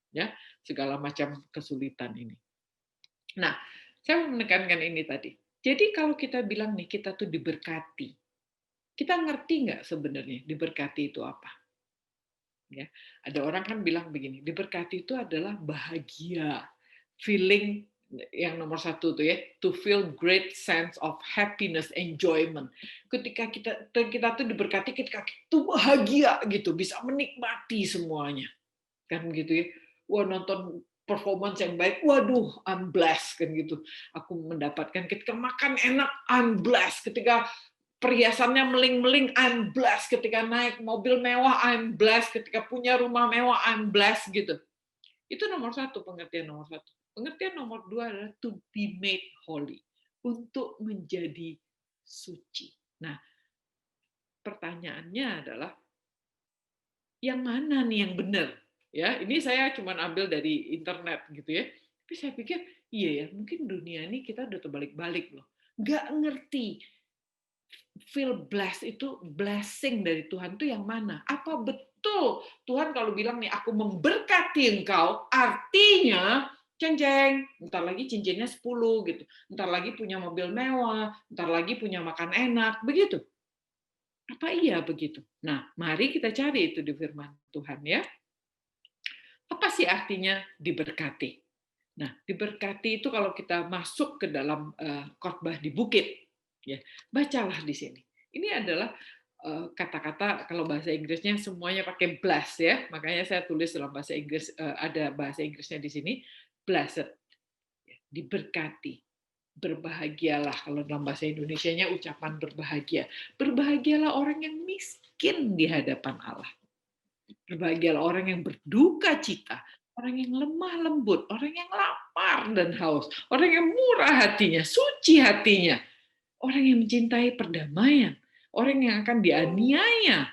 Ya, segala macam kesulitan ini. Nah, saya mau menekankan ini tadi. Jadi kalau kita bilang nih kita tuh diberkati, kita ngerti nggak sebenarnya diberkati itu apa? Ya, ada orang kan bilang begini, diberkati itu adalah bahagia, feeling yang nomor satu tuh ya, to feel great sense of happiness, enjoyment. Ketika kita tuh diberkati, ketika kita bahagia gitu, bisa menikmati semuanya, kan gitu ya. Wah, nonton performance yang baik, waduh, I'm blessed kan gitu. Aku mendapatkan ketika makan enak, I'm blessed. Ketika perhiasannya meling-meling, I'm blessed. Ketika naik mobil mewah, I'm blessed. Ketika punya rumah mewah, I'm blessed gitu. Itu nomor satu, pengertian nomor satu. Pengertian nomor dua adalah to be made holy, untuk menjadi suci. Nah, pertanyaannya adalah yang mana nih yang benar? Ya, ini saya cuma ambil dari internet gitu ya. Tapi saya pikir, iya ya, mungkin dunia ini kita udah terbalik-balik loh. Nggak ngerti feel blessed itu blessing dari Tuhan itu yang mana? Apa betul Tuhan kalau bilang nih aku memberkati engkau, artinya ceng-ceng, ntar lagi cincinnya 10 gitu. Ntar lagi punya mobil mewah, ntar lagi punya makan enak, begitu. Apa iya begitu? Nah, mari kita cari itu di firman Tuhan ya. Apa sih artinya diberkati? Nah, diberkati itu kalau kita masuk ke dalam khotbah di bukit, ya, bacalah di sini. Ini adalah kata-kata kalau bahasa Inggrisnya semuanya pakai bless ya, makanya saya tulis dalam bahasa Inggris ada bahasa Inggrisnya di sini blessed, diberkati, berbahagialah kalau dalam bahasa Indonesianya ucapan berbahagia. Berbahagialah orang yang miskin di hadapan Allah. Berbahagialah orang yang berduka cita, orang yang lemah lembut, orang yang lapar dan haus, orang yang murah hatinya, suci hatinya, orang yang mencintai perdamaian, orang yang akan dianiaya.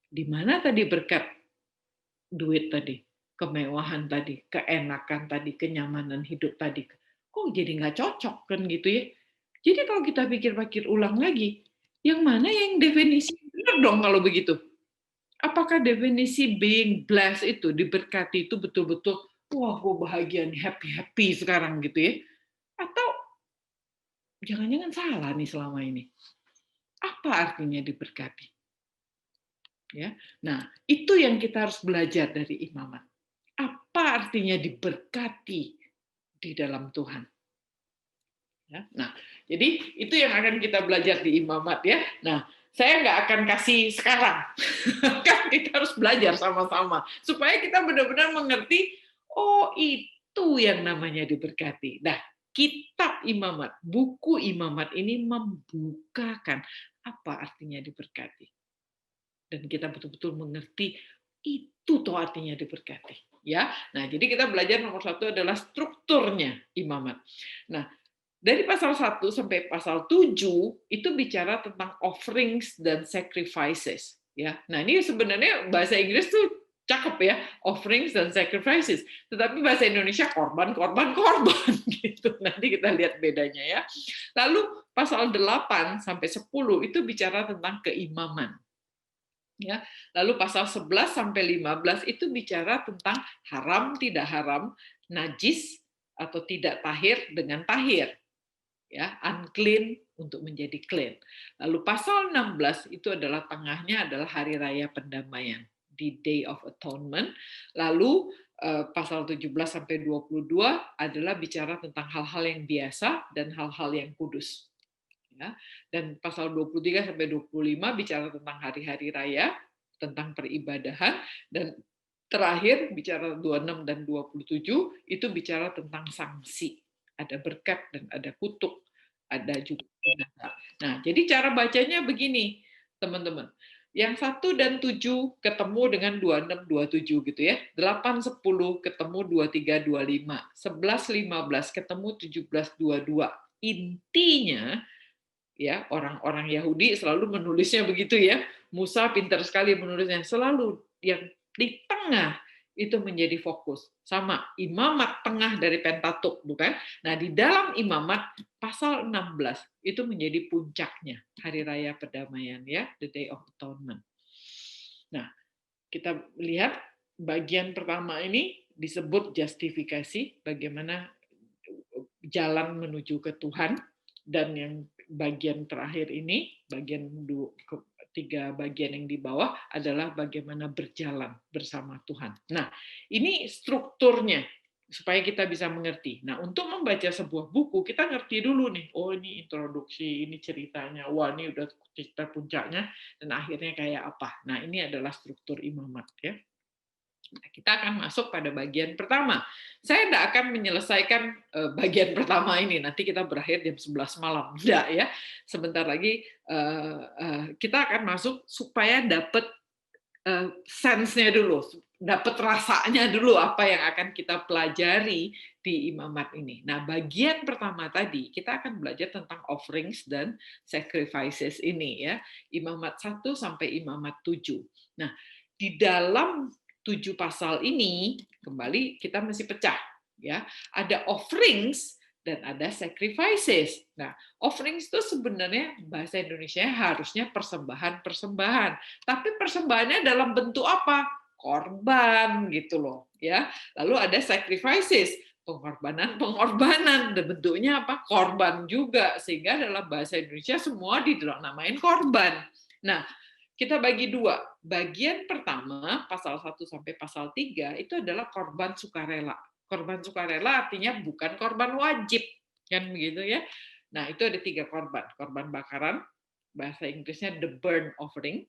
Di mana tadi berkat duit tadi, kemewahan tadi, keenakan tadi, kenyamanan hidup tadi? Kok jadi nggak cocok kan gitu ya? Jadi kalau kita pikir-pikir ulang lagi, yang mana yang definisi benar dong kalau begitu? Apakah definisi being blessed itu, diberkati itu betul-betul, wah gue bahagia nih, happy-happy sekarang gitu ya? Atau jangan-jangan salah nih selama ini? Apa artinya diberkati? Ya, nah itu yang kita harus belajar dari imamat. Apa artinya diberkati di dalam Tuhan? Ya, nah, jadi itu yang akan kita belajar di imamat ya. Nah, saya nggak akan kasih sekarang, kan kita harus belajar sama-sama supaya kita benar-benar mengerti. Oh, itu yang namanya diberkati. Nah, kitab imamat, buku imamat ini membukakan apa artinya diberkati, dan kita betul-betul mengerti itu tuh artinya diberkati. Ya, nah jadi kita belajar nomor satu adalah strukturnya imamat. Nah, Dari pasal 1 sampai pasal 7 itu bicara tentang offerings dan sacrifices, ya. Nah, ini sebenarnya bahasa Inggris tuh cakep ya, offerings dan sacrifices. Tetapi bahasa Indonesia korban, korban, korban gitu. Nanti kita lihat bedanya ya. Lalu pasal 8 sampai 10 itu bicara tentang keimaman. Ya. Lalu pasal 11 sampai 15 itu bicara tentang haram tidak haram, najis atau tidak tahir dengan tahir, ya, unclean untuk menjadi clean. Lalu pasal 16 itu adalah tengahnya adalah hari raya pendamaian, di Day of Atonement. Lalu pasal 17 sampai 22 adalah bicara tentang hal-hal yang biasa dan hal-hal yang kudus. Ya. Dan pasal 23 sampai 25 bicara tentang hari-hari raya, tentang peribadahan, dan terakhir bicara 26 dan 27 itu bicara tentang sanksi. Ada berkat dan ada kutuk, ada juga binasa. Nah, jadi cara bacanya begini, teman-teman. Yang 1 dan 7 ketemu dengan 26, 27 gitu ya. 8, 10 ketemu 23, 25. 11, 15 ketemu 17, 22. Intinya, ya, orang-orang Yahudi selalu menulisnya begitu ya. Musa pintar sekali menulisnya. Selalu yang di tengah itu menjadi fokus. Sama imamat tengah dari Pentatuk, bukan? Nah, di dalam imamat pasal 16 itu menjadi puncaknya hari raya perdamaian ya, the Day of Atonement. Nah, kita lihat bagian pertama ini disebut justifikasi, bagaimana jalan menuju ke Tuhan, dan yang bagian terakhir ini, bagian 3 bagian yang di bawah adalah bagaimana berjalan bersama Tuhan. Nah, ini strukturnya supaya kita bisa mengerti. Nah, untuk membaca sebuah buku, kita ngerti dulu nih, oh ini introduksi, ini ceritanya, wah ini udah cerita puncaknya, dan akhirnya kayak apa. Nah, ini adalah struktur imamat ya. Nah, kita akan masuk pada bagian pertama. Saya tidak akan menyelesaikan bagian pertama ini, nanti kita berakhir jam 11 malam. Tidak ya, sebentar lagi kita akan masuk supaya dapat sense-nya dulu, dapat rasanya dulu apa yang akan kita pelajari di imamat ini. Nah, bagian pertama tadi kita akan belajar tentang offerings dan sacrifices ini ya, imamat 1 sampai imamat 7. Nah, di dalam 7 pasal ini kembali kita masih pecah ya. Ada offerings dan ada sacrifices. Nah, offerings itu sebenarnya bahasa Indonesia harusnya persembahan-persembahan. Tapi persembahannya dalam bentuk apa? Korban gitu loh, ya. Lalu ada sacrifices, pengorbanan-pengorbanan, dan bentuknya apa? Korban juga, sehingga dalam bahasa Indonesia semua dinamain korban. Nah, kita bagi 2. Bagian pertama, pasal 1 sampai pasal 3, itu adalah korban sukarela. Korban sukarela artinya bukan korban wajib, kan begitu ya. Nah, itu ada 3 korban. Korban bakaran, bahasa Inggrisnya the burnt offering.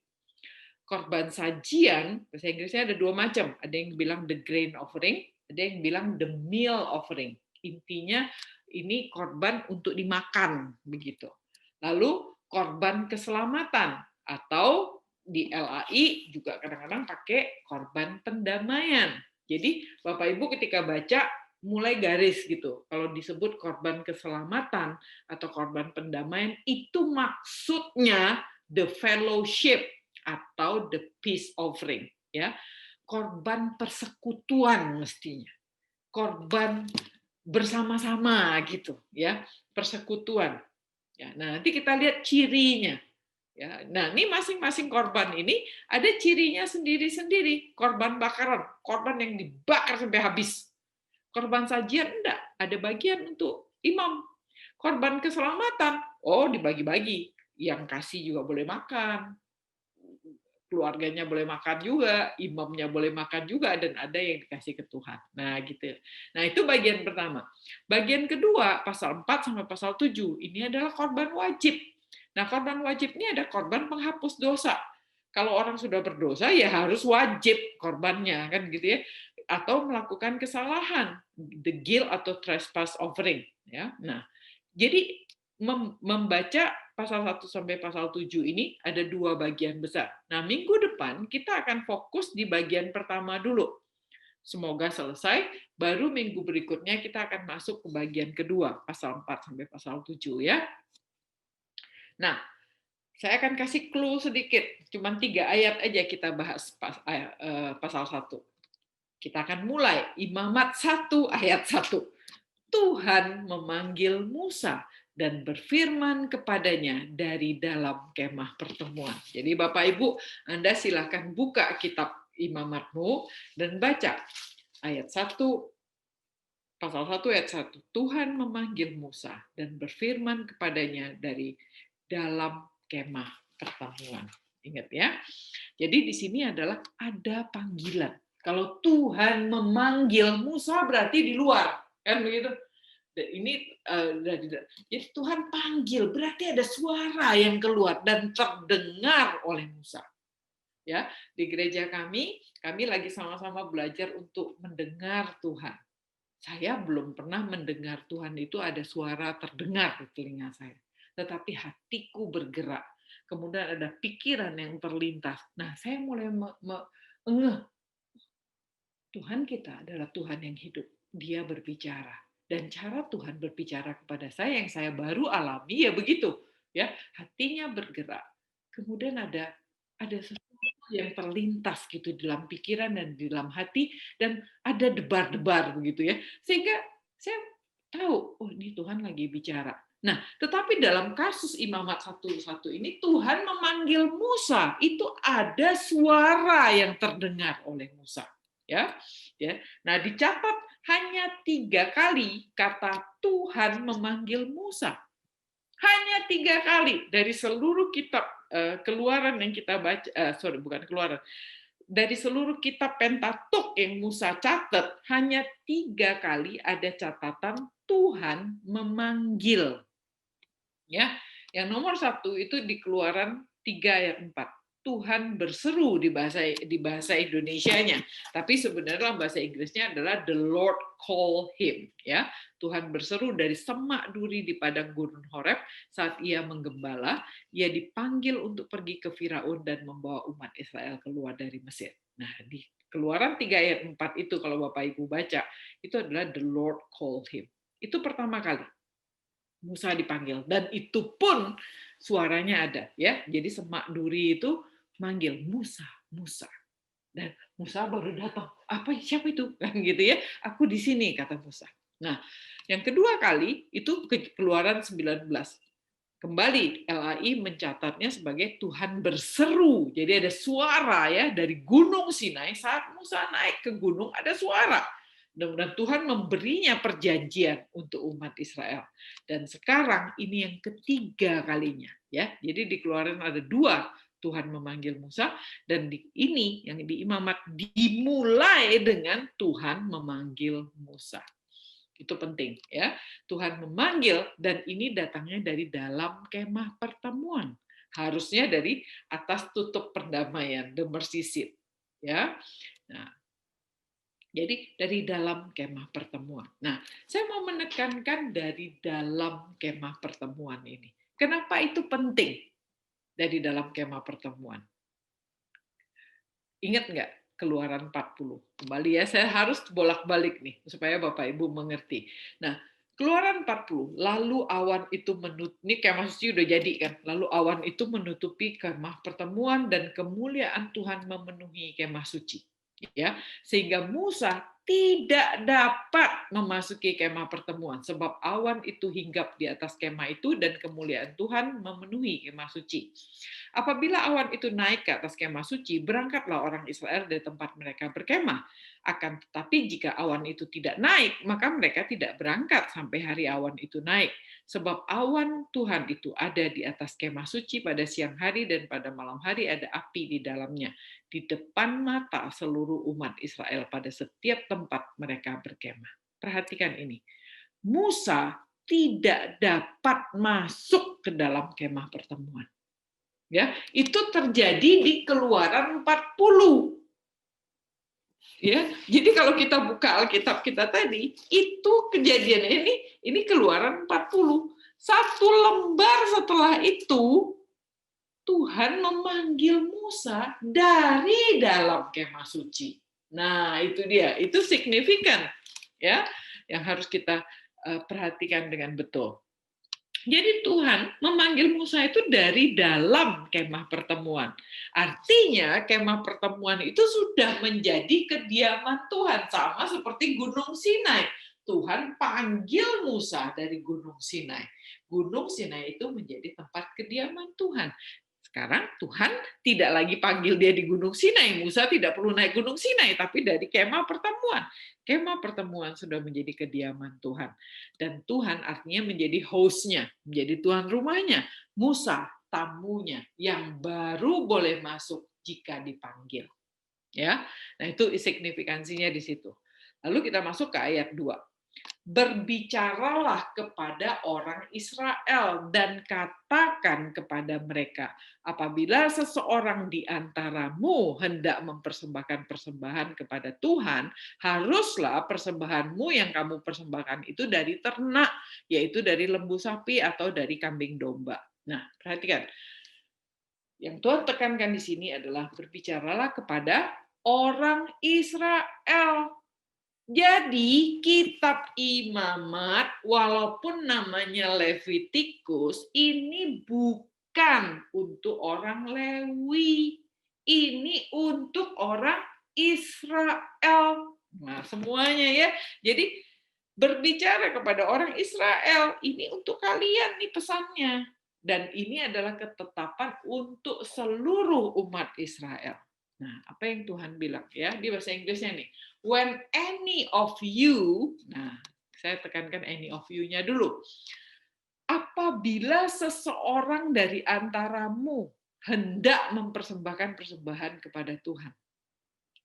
Korban sajian, bahasa Inggrisnya ada 2 macam. Ada yang bilang the grain offering, ada yang bilang the meal offering. Intinya ini korban untuk dimakan, begitu. Lalu korban keselamatan, atau di LAI juga kadang-kadang pakai korban pendamaian. Jadi Bapak Ibu ketika baca mulai garis gitu. Kalau disebut korban keselamatan atau korban pendamaian, itu maksudnya the fellowship atau the peace offering, ya. Korban persekutuan mestinya. Korban bersama-sama gitu, ya. Persekutuan. Ya, nah nanti kita lihat cirinya. Ya, nah ini masing-masing korban ini ada cirinya sendiri-sendiri. Korban bakaran, korban yang dibakar sampai habis. Korban sajian enggak, ada bagian untuk imam. Korban keselamatan, oh dibagi-bagi. Yang kasih juga boleh makan, keluarganya boleh makan juga, imamnya boleh makan juga, dan ada yang dikasih ke Tuhan. Nah, gitu. Nah, itu bagian pertama. Bagian kedua, pasal 4 sampai pasal 7, ini adalah korban wajib. Nah, korban wajib ini ada korban penghapus dosa. Kalau orang sudah berdosa, ya harus wajib korbannya, kan gitu ya. Atau melakukan kesalahan, the guilt atau trespass offering. Ya. Nah, jadi membaca pasal 1 sampai pasal 7 ini ada 2 bagian besar. Nah, minggu depan kita akan fokus di bagian pertama dulu. Semoga selesai, baru minggu berikutnya kita akan masuk ke bagian kedua, pasal 4 sampai pasal 7 ya. Nah, saya akan kasih clue sedikit, cuma 3 ayat aja kita bahas pasal 1. Kita akan mulai, Imamat 1 ayat 1. Tuhan memanggil Musa dan berfirman kepadanya dari dalam kemah pertemuan. Jadi Bapak Ibu, Anda silakan buka kitab Imamatmu dan baca ayat 1, pasal 1 ayat 1. Tuhan memanggil Musa dan berfirman kepadanya dari dalam kemah pertemuan. Ingat ya. Jadi di sini adalah ada panggilan. Kalau Tuhan memanggil Musa berarti di luar, kan begitu? Ini jadi Tuhan panggil, berarti ada suara yang keluar dan terdengar oleh Musa. Ya, di gereja kami lagi sama-sama belajar untuk mendengar Tuhan. Saya belum pernah mendengar Tuhan itu ada suara terdengar di telinga saya. Tetapi hatiku bergerak. Kemudian ada pikiran yang terlintas. Nah, saya mulai Tuhan kita adalah Tuhan yang hidup. Dia berbicara. Dan cara Tuhan berbicara kepada saya yang saya baru alami ya begitu. Ya, hatinya bergerak. Kemudian ada sesuatu yang terlintas gitu dalam pikiran dan di dalam hati dan ada debar-debar begitu ya. Sehingga saya tahu, oh ini Tuhan lagi bicara. Nah, tetapi dalam kasus Imamat 1:1 ini Tuhan memanggil Musa, itu ada suara yang terdengar oleh Musa. Ya, ya. Nah, dicatat hanya 3 kali kata Tuhan memanggil Musa. Hanya 3 kali dari seluruh kitab Keluaran yang kita baca, bukan Keluaran, dari seluruh kitab Pentatuk yang Musa catat, hanya 3 kali ada catatan Tuhan memanggil. Ya, yang nomor 1 itu di Keluaran 3 ayat 4. Tuhan berseru di bahasa Indonesianya, tapi sebenarnya dalam bahasa Inggrisnya adalah the Lord call him, ya. Tuhan berseru dari semak duri di padang gurun Horeb saat ia menggembala, ia dipanggil untuk pergi ke Firaun dan membawa umat Israel keluar dari Mesir. Nah, di Keluaran 3 ayat 4 itu kalau Bapak Ibu baca, itu adalah the Lord call him. Itu pertama kali Musa dipanggil dan itu pun suaranya ada ya. Jadi semak duri itu manggil Musa, Musa. Dan Musa baru datang. Siapa itu? Kan gitu ya. Aku di sini kata Musa. Nah, yang kedua kali itu Keluaran 19. Kembali LAI mencatatnya sebagai Tuhan berseru. Jadi ada suara ya dari Gunung Sinai, saat Musa naik ke gunung ada suara. Dan Tuhan memberinya perjanjian untuk umat Israel. Dan sekarang ini yang ketiga kalinya, ya. Jadi di Keluaran ada 2 Tuhan memanggil Musa, dan ini yang di Imamat dimulai dengan Tuhan memanggil Musa. Itu penting ya. Tuhan memanggil dan ini datangnya dari dalam kemah pertemuan. Harusnya dari atas tutup perdamaian, the mercy seat. Ya. Nah, jadi dari dalam kemah pertemuan. Nah, saya mau menekankan dari dalam kemah pertemuan ini. Kenapa itu penting dari dalam kemah pertemuan? Ingat nggak Keluaran 40? Kembali ya, saya harus bolak-balik nih supaya Bapak Ibu mengerti. Nah, Keluaran 40, lalu awan itu menutupi, ini kemah suci udah jadi kan, lalu awan itu menutupi kemah pertemuan dan kemuliaan Tuhan memenuhi kemah suci. Ya, sehingga Musa tidak dapat memasuki kemah pertemuan sebab awan itu hinggap di atas kemah itu dan kemuliaan Tuhan memenuhi kemah suci. Apabila awan itu naik ke atas kemah suci, berangkatlah orang Israel dari tempat mereka berkemah. Akan tetapi jika awan itu tidak naik, maka mereka tidak berangkat sampai hari awan itu naik. Sebab awan Tuhan itu ada di atas kemah suci pada siang hari dan pada malam hari ada api di dalamnya. Di depan mata seluruh umat Israel pada setiap tempat mereka berkemah. Perhatikan ini. Musa tidak dapat masuk ke dalam kemah pertemuan. Ya, itu terjadi di Keluaran 40. Ya, jadi kalau kita buka Alkitab kita tadi, itu kejadian ini Keluaran 40. 1 lembar setelah itu Tuhan memanggil Musa dari dalam kemah suci. Nah, itu dia. Itu signifikan ya, yang harus kita perhatikan dengan betul. Jadi Tuhan memanggil Musa itu dari dalam kemah pertemuan. Artinya kemah pertemuan itu sudah menjadi kediaman Tuhan. Sama seperti Gunung Sinai. Tuhan panggil Musa dari Gunung Sinai. Gunung Sinai itu menjadi tempat kediaman Tuhan. Sekarang Tuhan tidak lagi panggil dia di Gunung Sinai. Musa tidak perlu naik Gunung Sinai, tapi dari kemah pertemuan. Kemah pertemuan sudah menjadi kediaman Tuhan. Dan Tuhan artinya menjadi host-nya, menjadi tuan rumahnya. Musa tamunya yang baru boleh masuk jika dipanggil. Ya, nah itu signifikansinya di situ. Lalu kita masuk ke ayat 2. Berbicaralah kepada orang Israel dan katakan kepada mereka, apabila seseorang di antaramu hendak mempersembahkan persembahan kepada Tuhan, haruslah persembahanmu yang kamu persembahkan itu dari ternak, yaitu dari lembu sapi atau dari kambing domba. Nah, perhatikan. Yang Tuhan tekankan di sini adalah berbicaralah kepada orang Israel. Jadi kitab Imamat, walaupun namanya Levitikus, ini bukan untuk orang Lewi. Ini untuk orang Israel. Nah, semuanya ya. Jadi berbicara kepada orang Israel, ini untuk kalian nih pesannya. Dan ini adalah ketetapan untuk seluruh umat Israel. Nah, apa yang Tuhan bilang ya di bahasa Inggrisnya nih? When any of you, nah saya tekankan any of you-nya dulu. Apabila seseorang dari antaramu hendak mempersembahkan persembahan kepada Tuhan.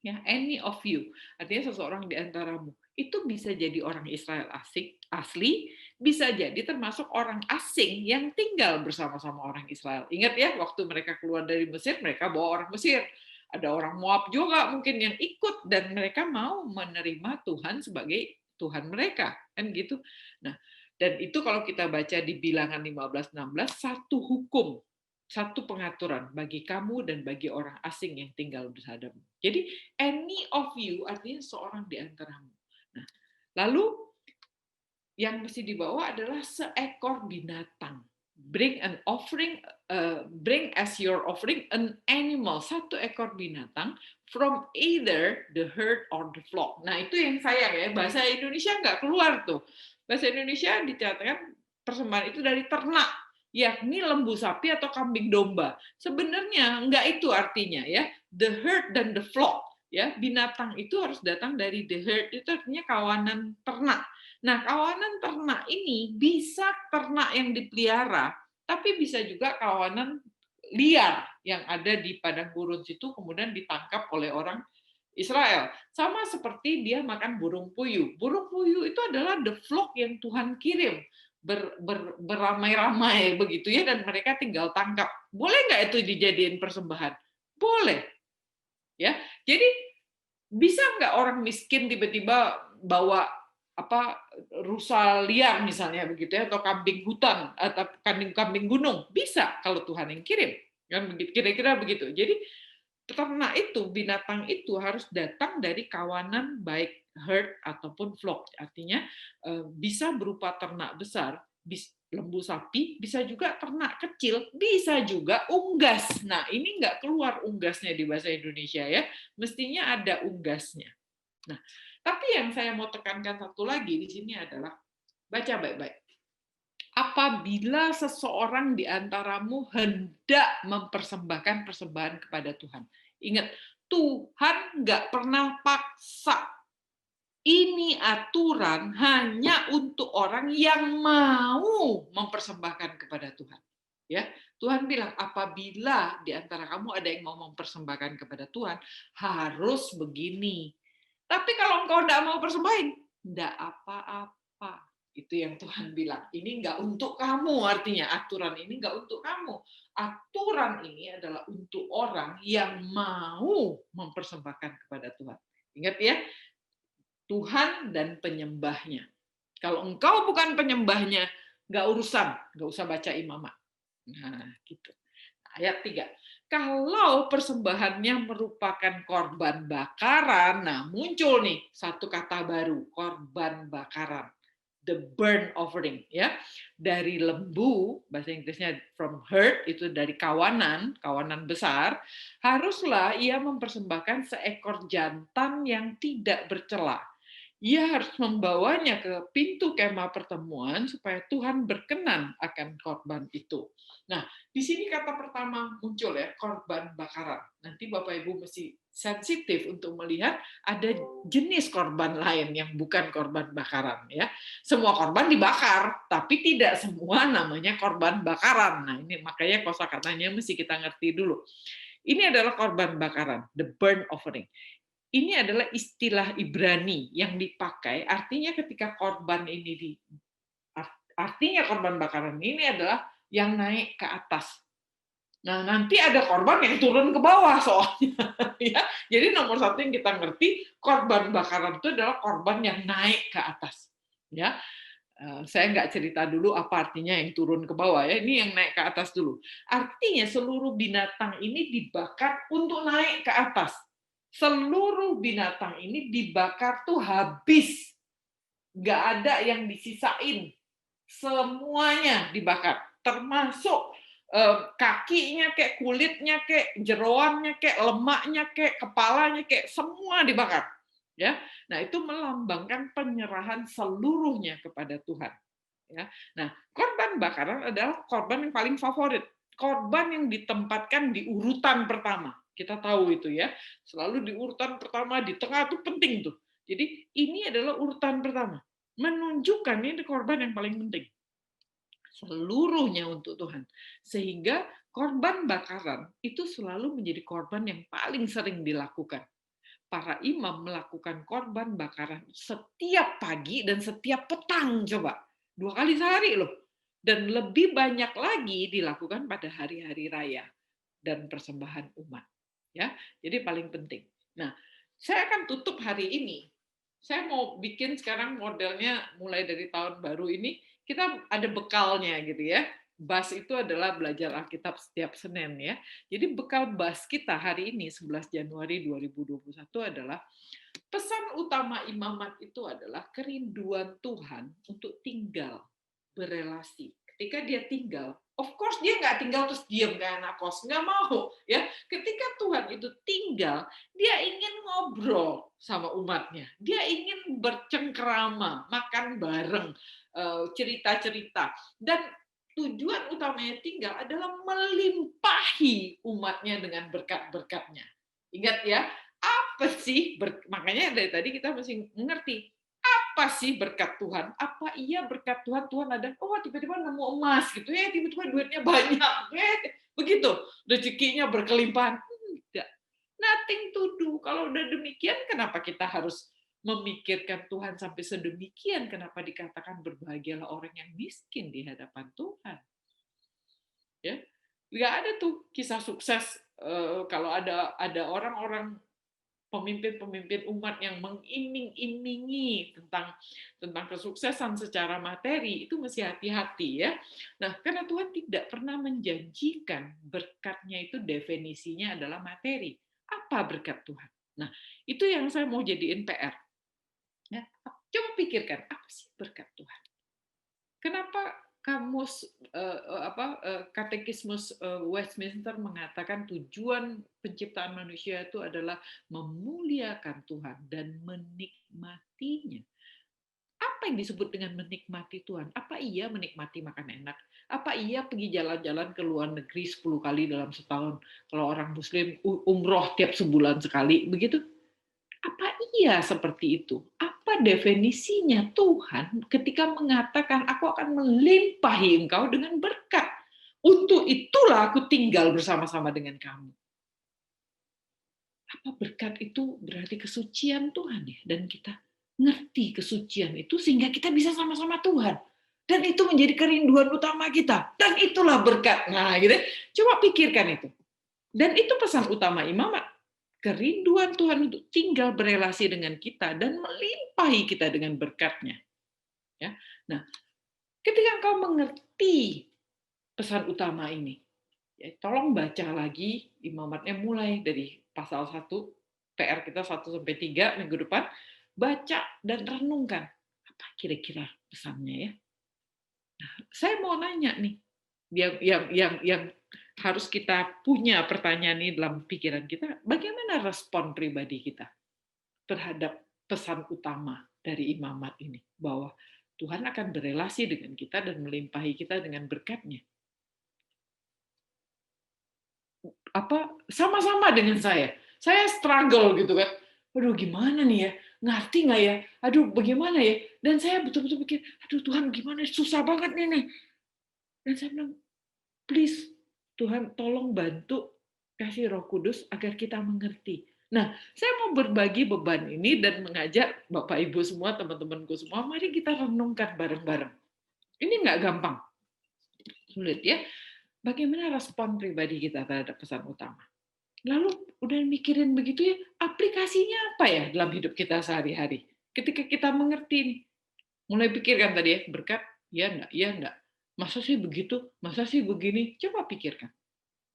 Ya, any of you, artinya seseorang di antaramu. Itu bisa jadi orang Israel asli, bisa jadi termasuk orang asing yang tinggal bersama-sama orang Israel. Ingat ya, waktu mereka keluar dari Mesir, mereka bawa orang Mesir. Ada orang Moab juga mungkin yang ikut dan mereka mau menerima Tuhan sebagai Tuhan mereka, kan gitu. Nah, dan itu kalau kita baca di Bilangan 15:16, satu hukum, satu pengaturan bagi kamu dan bagi orang asing yang tinggal bersamamu. Jadi any of you artinya seorang di antaramu. Nah, lalu yang mesti dibawa adalah seekor binatang. Bring an offering, bring as your offering an animal, satu ekor binatang from either the herd or the flock. Nah itu yang sayang ya, bahasa Indonesia nggak keluar tuh. Bahasa Indonesia dicatatkan persembahan itu dari ternak, yakni lembu sapi atau kambing domba. Sebenarnya nggak itu artinya ya, the herd dan the flock. Ya, binatang itu harus datang dari the herd, itu artinya kawanan ternak. Nah, kawanan ternak ini bisa ternak yang dipelihara, tapi bisa juga kawanan liar yang ada di padang gurun situ kemudian ditangkap oleh orang Israel. Sama seperti dia makan burung puyuh. Burung puyuh itu adalah the flock yang Tuhan kirim beramai-ramai begitu ya, dan mereka tinggal tangkap. Boleh nggak itu dijadiin persembahan? Boleh. Ya, jadi bisa nggak orang miskin tiba-tiba bawa apa rusa liar misalnya begitu ya, atau kambing hutan atau kambing gunung? Bisa kalau Tuhan yang kirim, kan begitu, kira-kira begitu. Jadi peternak itu, binatang itu harus datang dari kawanan baik herd ataupun flock, artinya bisa berupa ternak besar, lembu sapi, bisa juga ternak kecil, bisa juga unggas. Nah ini nggak keluar unggasnya di bahasa Indonesia ya, mestinya ada unggasnya. Nah, tapi yang saya mau tekankan satu lagi di sini adalah baca baik-baik. Apabila seseorang di antaramu hendak mempersembahkan persembahan kepada Tuhan. Ingat, Tuhan nggak pernah paksa. Ini aturan hanya untuk orang yang mau mempersembahkan kepada Tuhan. Ya, Tuhan bilang apabila di antara kamu ada yang mau mempersembahkan kepada Tuhan, harus begini. Tapi kalau engkau tidak mau persembahin, tidak apa-apa. Itu yang Tuhan bilang. Ini enggak untuk kamu, artinya aturan ini enggak untuk kamu. Aturan ini adalah untuk orang yang mau mempersembahkan kepada Tuhan. Ingat ya, Tuhan dan penyembahnya. Kalau engkau bukan penyembahnya, enggak urusan, enggak usah baca Imamat. Nah, gitu. Ayat 3. Kalau persembahannya merupakan korban bakaran, nah muncul nih satu kata baru, korban bakaran. The burnt offering, ya. Dari lembu, bahasa Inggrisnya from herd, itu dari kawanan, kawanan besar, haruslah ia mempersembahkan seekor jantan yang tidak bercela. Ia harus membawanya ke pintu kemah pertemuan supaya Tuhan berkenan akan korban itu. Nah, di sini kata pertama muncul ya, korban bakaran. Nanti Bapak Ibu mesti sensitif untuk melihat ada jenis korban lain yang bukan korban bakaran ya. Semua korban dibakar, tapi tidak semua namanya korban bakaran. Nah, ini makanya kosakatanya mesti kita ngerti dulu. Ini adalah korban bakaran, the burnt offering. Ini adalah istilah Ibrani yang dipakai, artinya ketika korban ini artinya korban bakaran ini adalah yang naik ke atas. Nah, nanti ada korban yang turun ke bawah soalnya. Ya. Jadi nomor satu yang kita ngerti, korban bakaran itu adalah korban yang naik ke atas. Ya, saya nggak cerita dulu apa artinya yang turun ke bawah ya. Ini yang naik ke atas dulu. Artinya seluruh binatang ini dibakar untuk naik ke atas. Seluruh binatang ini dibakar tuh habis. Nggak ada yang disisain. Semuanya dibakar. Termasuk kakinya, kayak kulitnya, kayak jeroannya, kayak lemaknya, kayak kepalanya, kayak semua dibakar. Ya, nah itu melambangkan penyerahan seluruhnya kepada Tuhan. Ya, nah korban bakaran adalah korban yang paling favorit, korban yang ditempatkan di urutan pertama. Kita tahu itu ya, selalu di urutan pertama, di tengah itu penting tuh. Jadi ini adalah urutan pertama, menunjukkan ini korban yang paling penting seluruhnya untuk Tuhan. Sehingga korban bakaran itu selalu menjadi korban yang paling sering dilakukan. Para imam melakukan korban bakaran setiap pagi dan setiap petang, coba. 2 kali sehari loh. Dan lebih banyak lagi dilakukan pada hari-hari raya dan persembahan umat. Ya, jadi paling penting. Nah, saya akan tutup hari ini. Saya mau bikin sekarang modelnya mulai dari tahun baru ini, kita ada bekalnya gitu ya. Bas itu adalah belajar Alkitab setiap Senin ya. Jadi bekal bas kita hari ini 11 Januari 2021 adalah pesan utama imamat itu adalah kerinduan Tuhan untuk tinggal berelasi. Ketika dia tinggal, of course dia nggak tinggal terus diam kayak anak kos, nggak mau ya. Ketika Tuhan itu tinggal, dia ingin ngobrol sama umatnya, dia ingin bercengkrama, makan bareng, cerita-cerita, dan tujuan utamanya tinggal adalah melimpahi umatnya dengan berkat-berkatnya. Ingat ya, apa sih makanya dari tadi kita mesti mengerti apa sih berkat Tuhan? Apa iya berkat Tuhan? Tuhan ada, oh tiba-tiba nemu emas gitu ya, tiba-tiba duitnya banyak, begitu, rezekinya berkelimpahan. Enggak, nothing to do. Kalau udah demikian, kenapa kita harus memikirkan Tuhan sampai sedemikian? Kenapa dikatakan berbahagialah orang yang miskin di hadapan Tuhan? Ya, nggak ada tuh kisah sukses kalau ada orang-orang pemimpin-pemimpin umat yang mengiming-imingi tentang kesuksesan secara materi, itu mesti hati-hati ya. Nah, karena Tuhan tidak pernah menjanjikan berkatnya itu definisinya adalah materi. Apa berkat Tuhan? Nah, itu yang saya mau jadiin PR. Ya, coba pikirkan apa sih berkat Tuhan? Kenapa kamus katekismus Westminster mengatakan tujuan penciptaan manusia itu adalah memuliakan Tuhan dan menikmatinya. Apa yang disebut dengan menikmati Tuhan? Apa iya menikmati makan enak? Apa iya pergi jalan-jalan ke luar negeri 10 kali dalam setahun? Kalau orang Muslim umroh tiap sebulan sekali, begitu? Apa iya seperti itu? Apa definisinya Tuhan ketika mengatakan aku akan melimpahi engkau dengan berkat? Untuk itulah aku tinggal bersama-sama dengan kamu. Apa berkat itu berarti kesucian Tuhan ya? Dan kita ngerti kesucian itu sehingga kita bisa sama-sama Tuhan. Dan itu menjadi kerinduan utama kita. Dan itulah berkat. Nah, gitu. Coba pikirkan itu. Dan itu pesan utama imamat. Kerinduan Tuhan untuk tinggal berelasi dengan kita dan melimpahi kita dengan berkat-Nya. Ya. Nah, ketika engkau mengerti pesan utama ini, Ya, tolong baca lagi imamatnya mulai dari pasal 1, PR kita 1-3 minggu depan, baca dan renungkan. Apa kira-kira pesannya ya? Saya mau nanya nih, yang harus kita punya pertanyaan ini dalam pikiran kita, bagaimana respon pribadi kita terhadap pesan utama dari imamat ini, bahwa Tuhan akan berelasi dengan kita dan melimpahi kita dengan berkat-Nya. Apa sama-sama dengan saya. Saya struggle gitu kan. Aduh gimana nih ya? Ngerti nggak ya? Aduh bagaimana ya? Dan saya betul-betul pikir, aduh Tuhan gimana? Susah banget nih. Dan saya bilang, please Tuhan tolong bantu kasih Roh Kudus agar kita mengerti. Nah, saya mau berbagi beban ini dan mengajak Bapak Ibu semua, teman-temanku semua, mari kita renungkan bareng-bareng. Ini nggak gampang, sulit ya. Bagaimana respon pribadi kita terhadap pesan utama? Lalu udah mikirin begitu ya, aplikasinya apa ya dalam hidup kita sehari-hari? Ketika kita mengerti nih, mulai pikirkan tadi ya, berkat, ya enggak, ya enggak. Masa sih begitu? Masa sih begini? Coba pikirkan.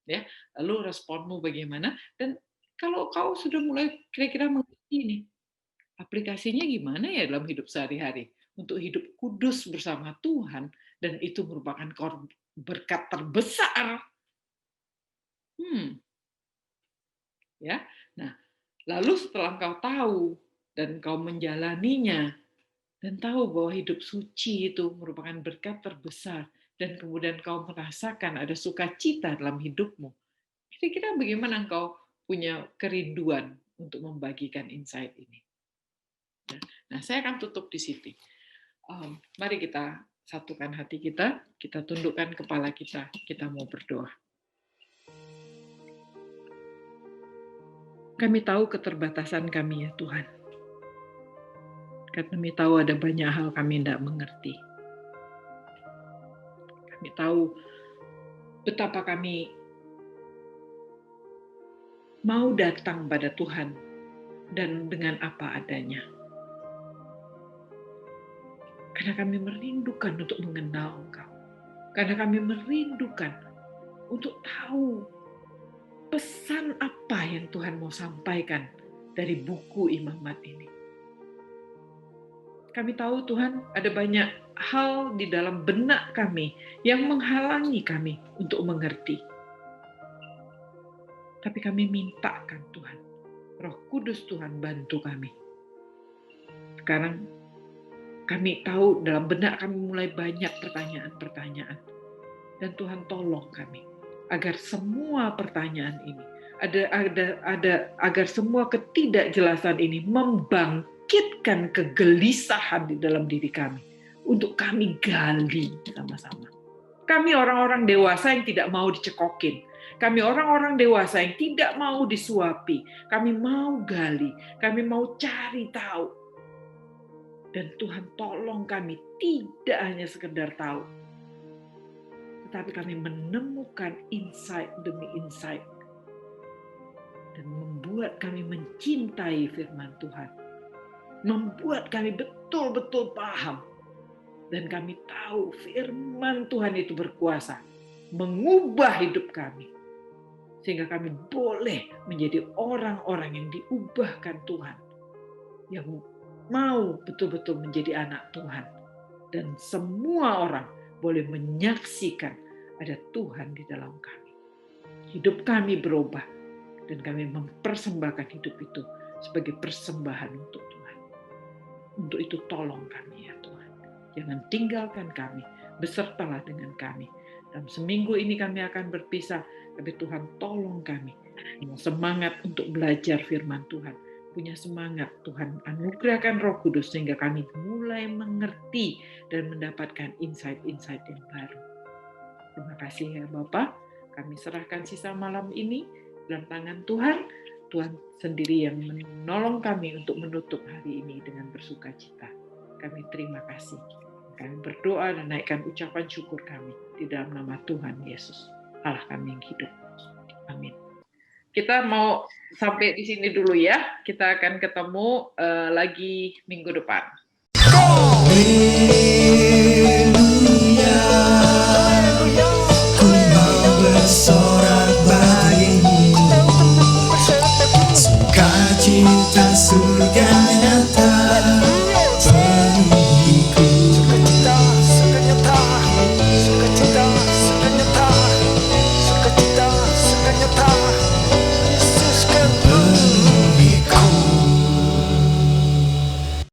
Ya, lalu responmu bagaimana? Dan kalau kau sudah mulai kira-kira mengerti nih, aplikasinya gimana ya dalam hidup sehari-hari? Untuk hidup kudus bersama Tuhan, dan itu merupakan berkat terbesar. Ya, nah, lalu setelah kau tahu dan kau menjalaninya dan tahu bahwa hidup suci itu merupakan berkat terbesar dan kemudian kau merasakan ada sukacita dalam hidupmu, kira-kira bagaimana kau punya kerinduan untuk membagikan insight ini? Nah, saya akan tutup di sini. Mari kita satukan hati kita, kita tundukkan kepala kita mau berdoa. Kami tahu keterbatasan kami ya Tuhan. Kami tahu ada banyak hal kami tidak mengerti. Kami tahu betapa kami mau datang pada Tuhan dan dengan apa adanya. Karena kami merindukan untuk mengenal Engkau. Karena kami merindukan untuk tahu pesan apa yang Tuhan mau sampaikan dari buku Imamat ini. Kami tahu Tuhan ada banyak hal di dalam benak kami yang menghalangi kami untuk mengerti. Tapi kami mintakan Tuhan, Roh Kudus Tuhan bantu kami. Sekarang kami tahu dalam benak kami mulai banyak pertanyaan-pertanyaan. Dan Tuhan tolong kami agar semua pertanyaan ini agar semua ketidakjelasan ini membangkitkan kegelisahan di dalam diri kami untuk kami gali sama-sama. Kami orang-orang dewasa yang tidak mau dicekokin. Kami orang-orang dewasa yang tidak mau disuapi. Kami mau gali, kami mau cari tahu. Dan Tuhan tolong kami tidak hanya sekedar tahu, tetapi kami menemukan insight demi insight dan membuat kami mencintai firman Tuhan, membuat kami betul-betul paham dan kami tahu firman Tuhan itu berkuasa mengubah hidup kami sehingga kami boleh menjadi orang-orang yang diubahkan Tuhan, yang mau betul-betul menjadi anak Tuhan, dan semua orang boleh menyaksikan ada Tuhan di dalam kami. Hidup kami berubah dan kami mempersembahkan hidup itu sebagai persembahan untuk Tuhan. Untuk itu tolong kami ya Tuhan. Jangan tinggalkan kami, besertalah dengan kami. Dalam seminggu ini kami akan berpisah, tapi Tuhan tolong kami. Semangat untuk belajar firman Tuhan. Punya semangat, Tuhan anugerahkan Roh Kudus sehingga kami mulai mengerti dan mendapatkan insight-insight yang baru. Terima kasih ya Bapak, kami serahkan sisa malam ini dalam tangan Tuhan. Tuhan sendiri yang menolong kami untuk menutup hari ini dengan bersukacita. Kami terima kasih. Kami berdoa dan naikkan ucapan syukur kami di dalam nama Tuhan Yesus, Allah kami yang hidup. Amin. Kita mau sampai di sini dulu ya. Kita akan ketemu lagi minggu depan.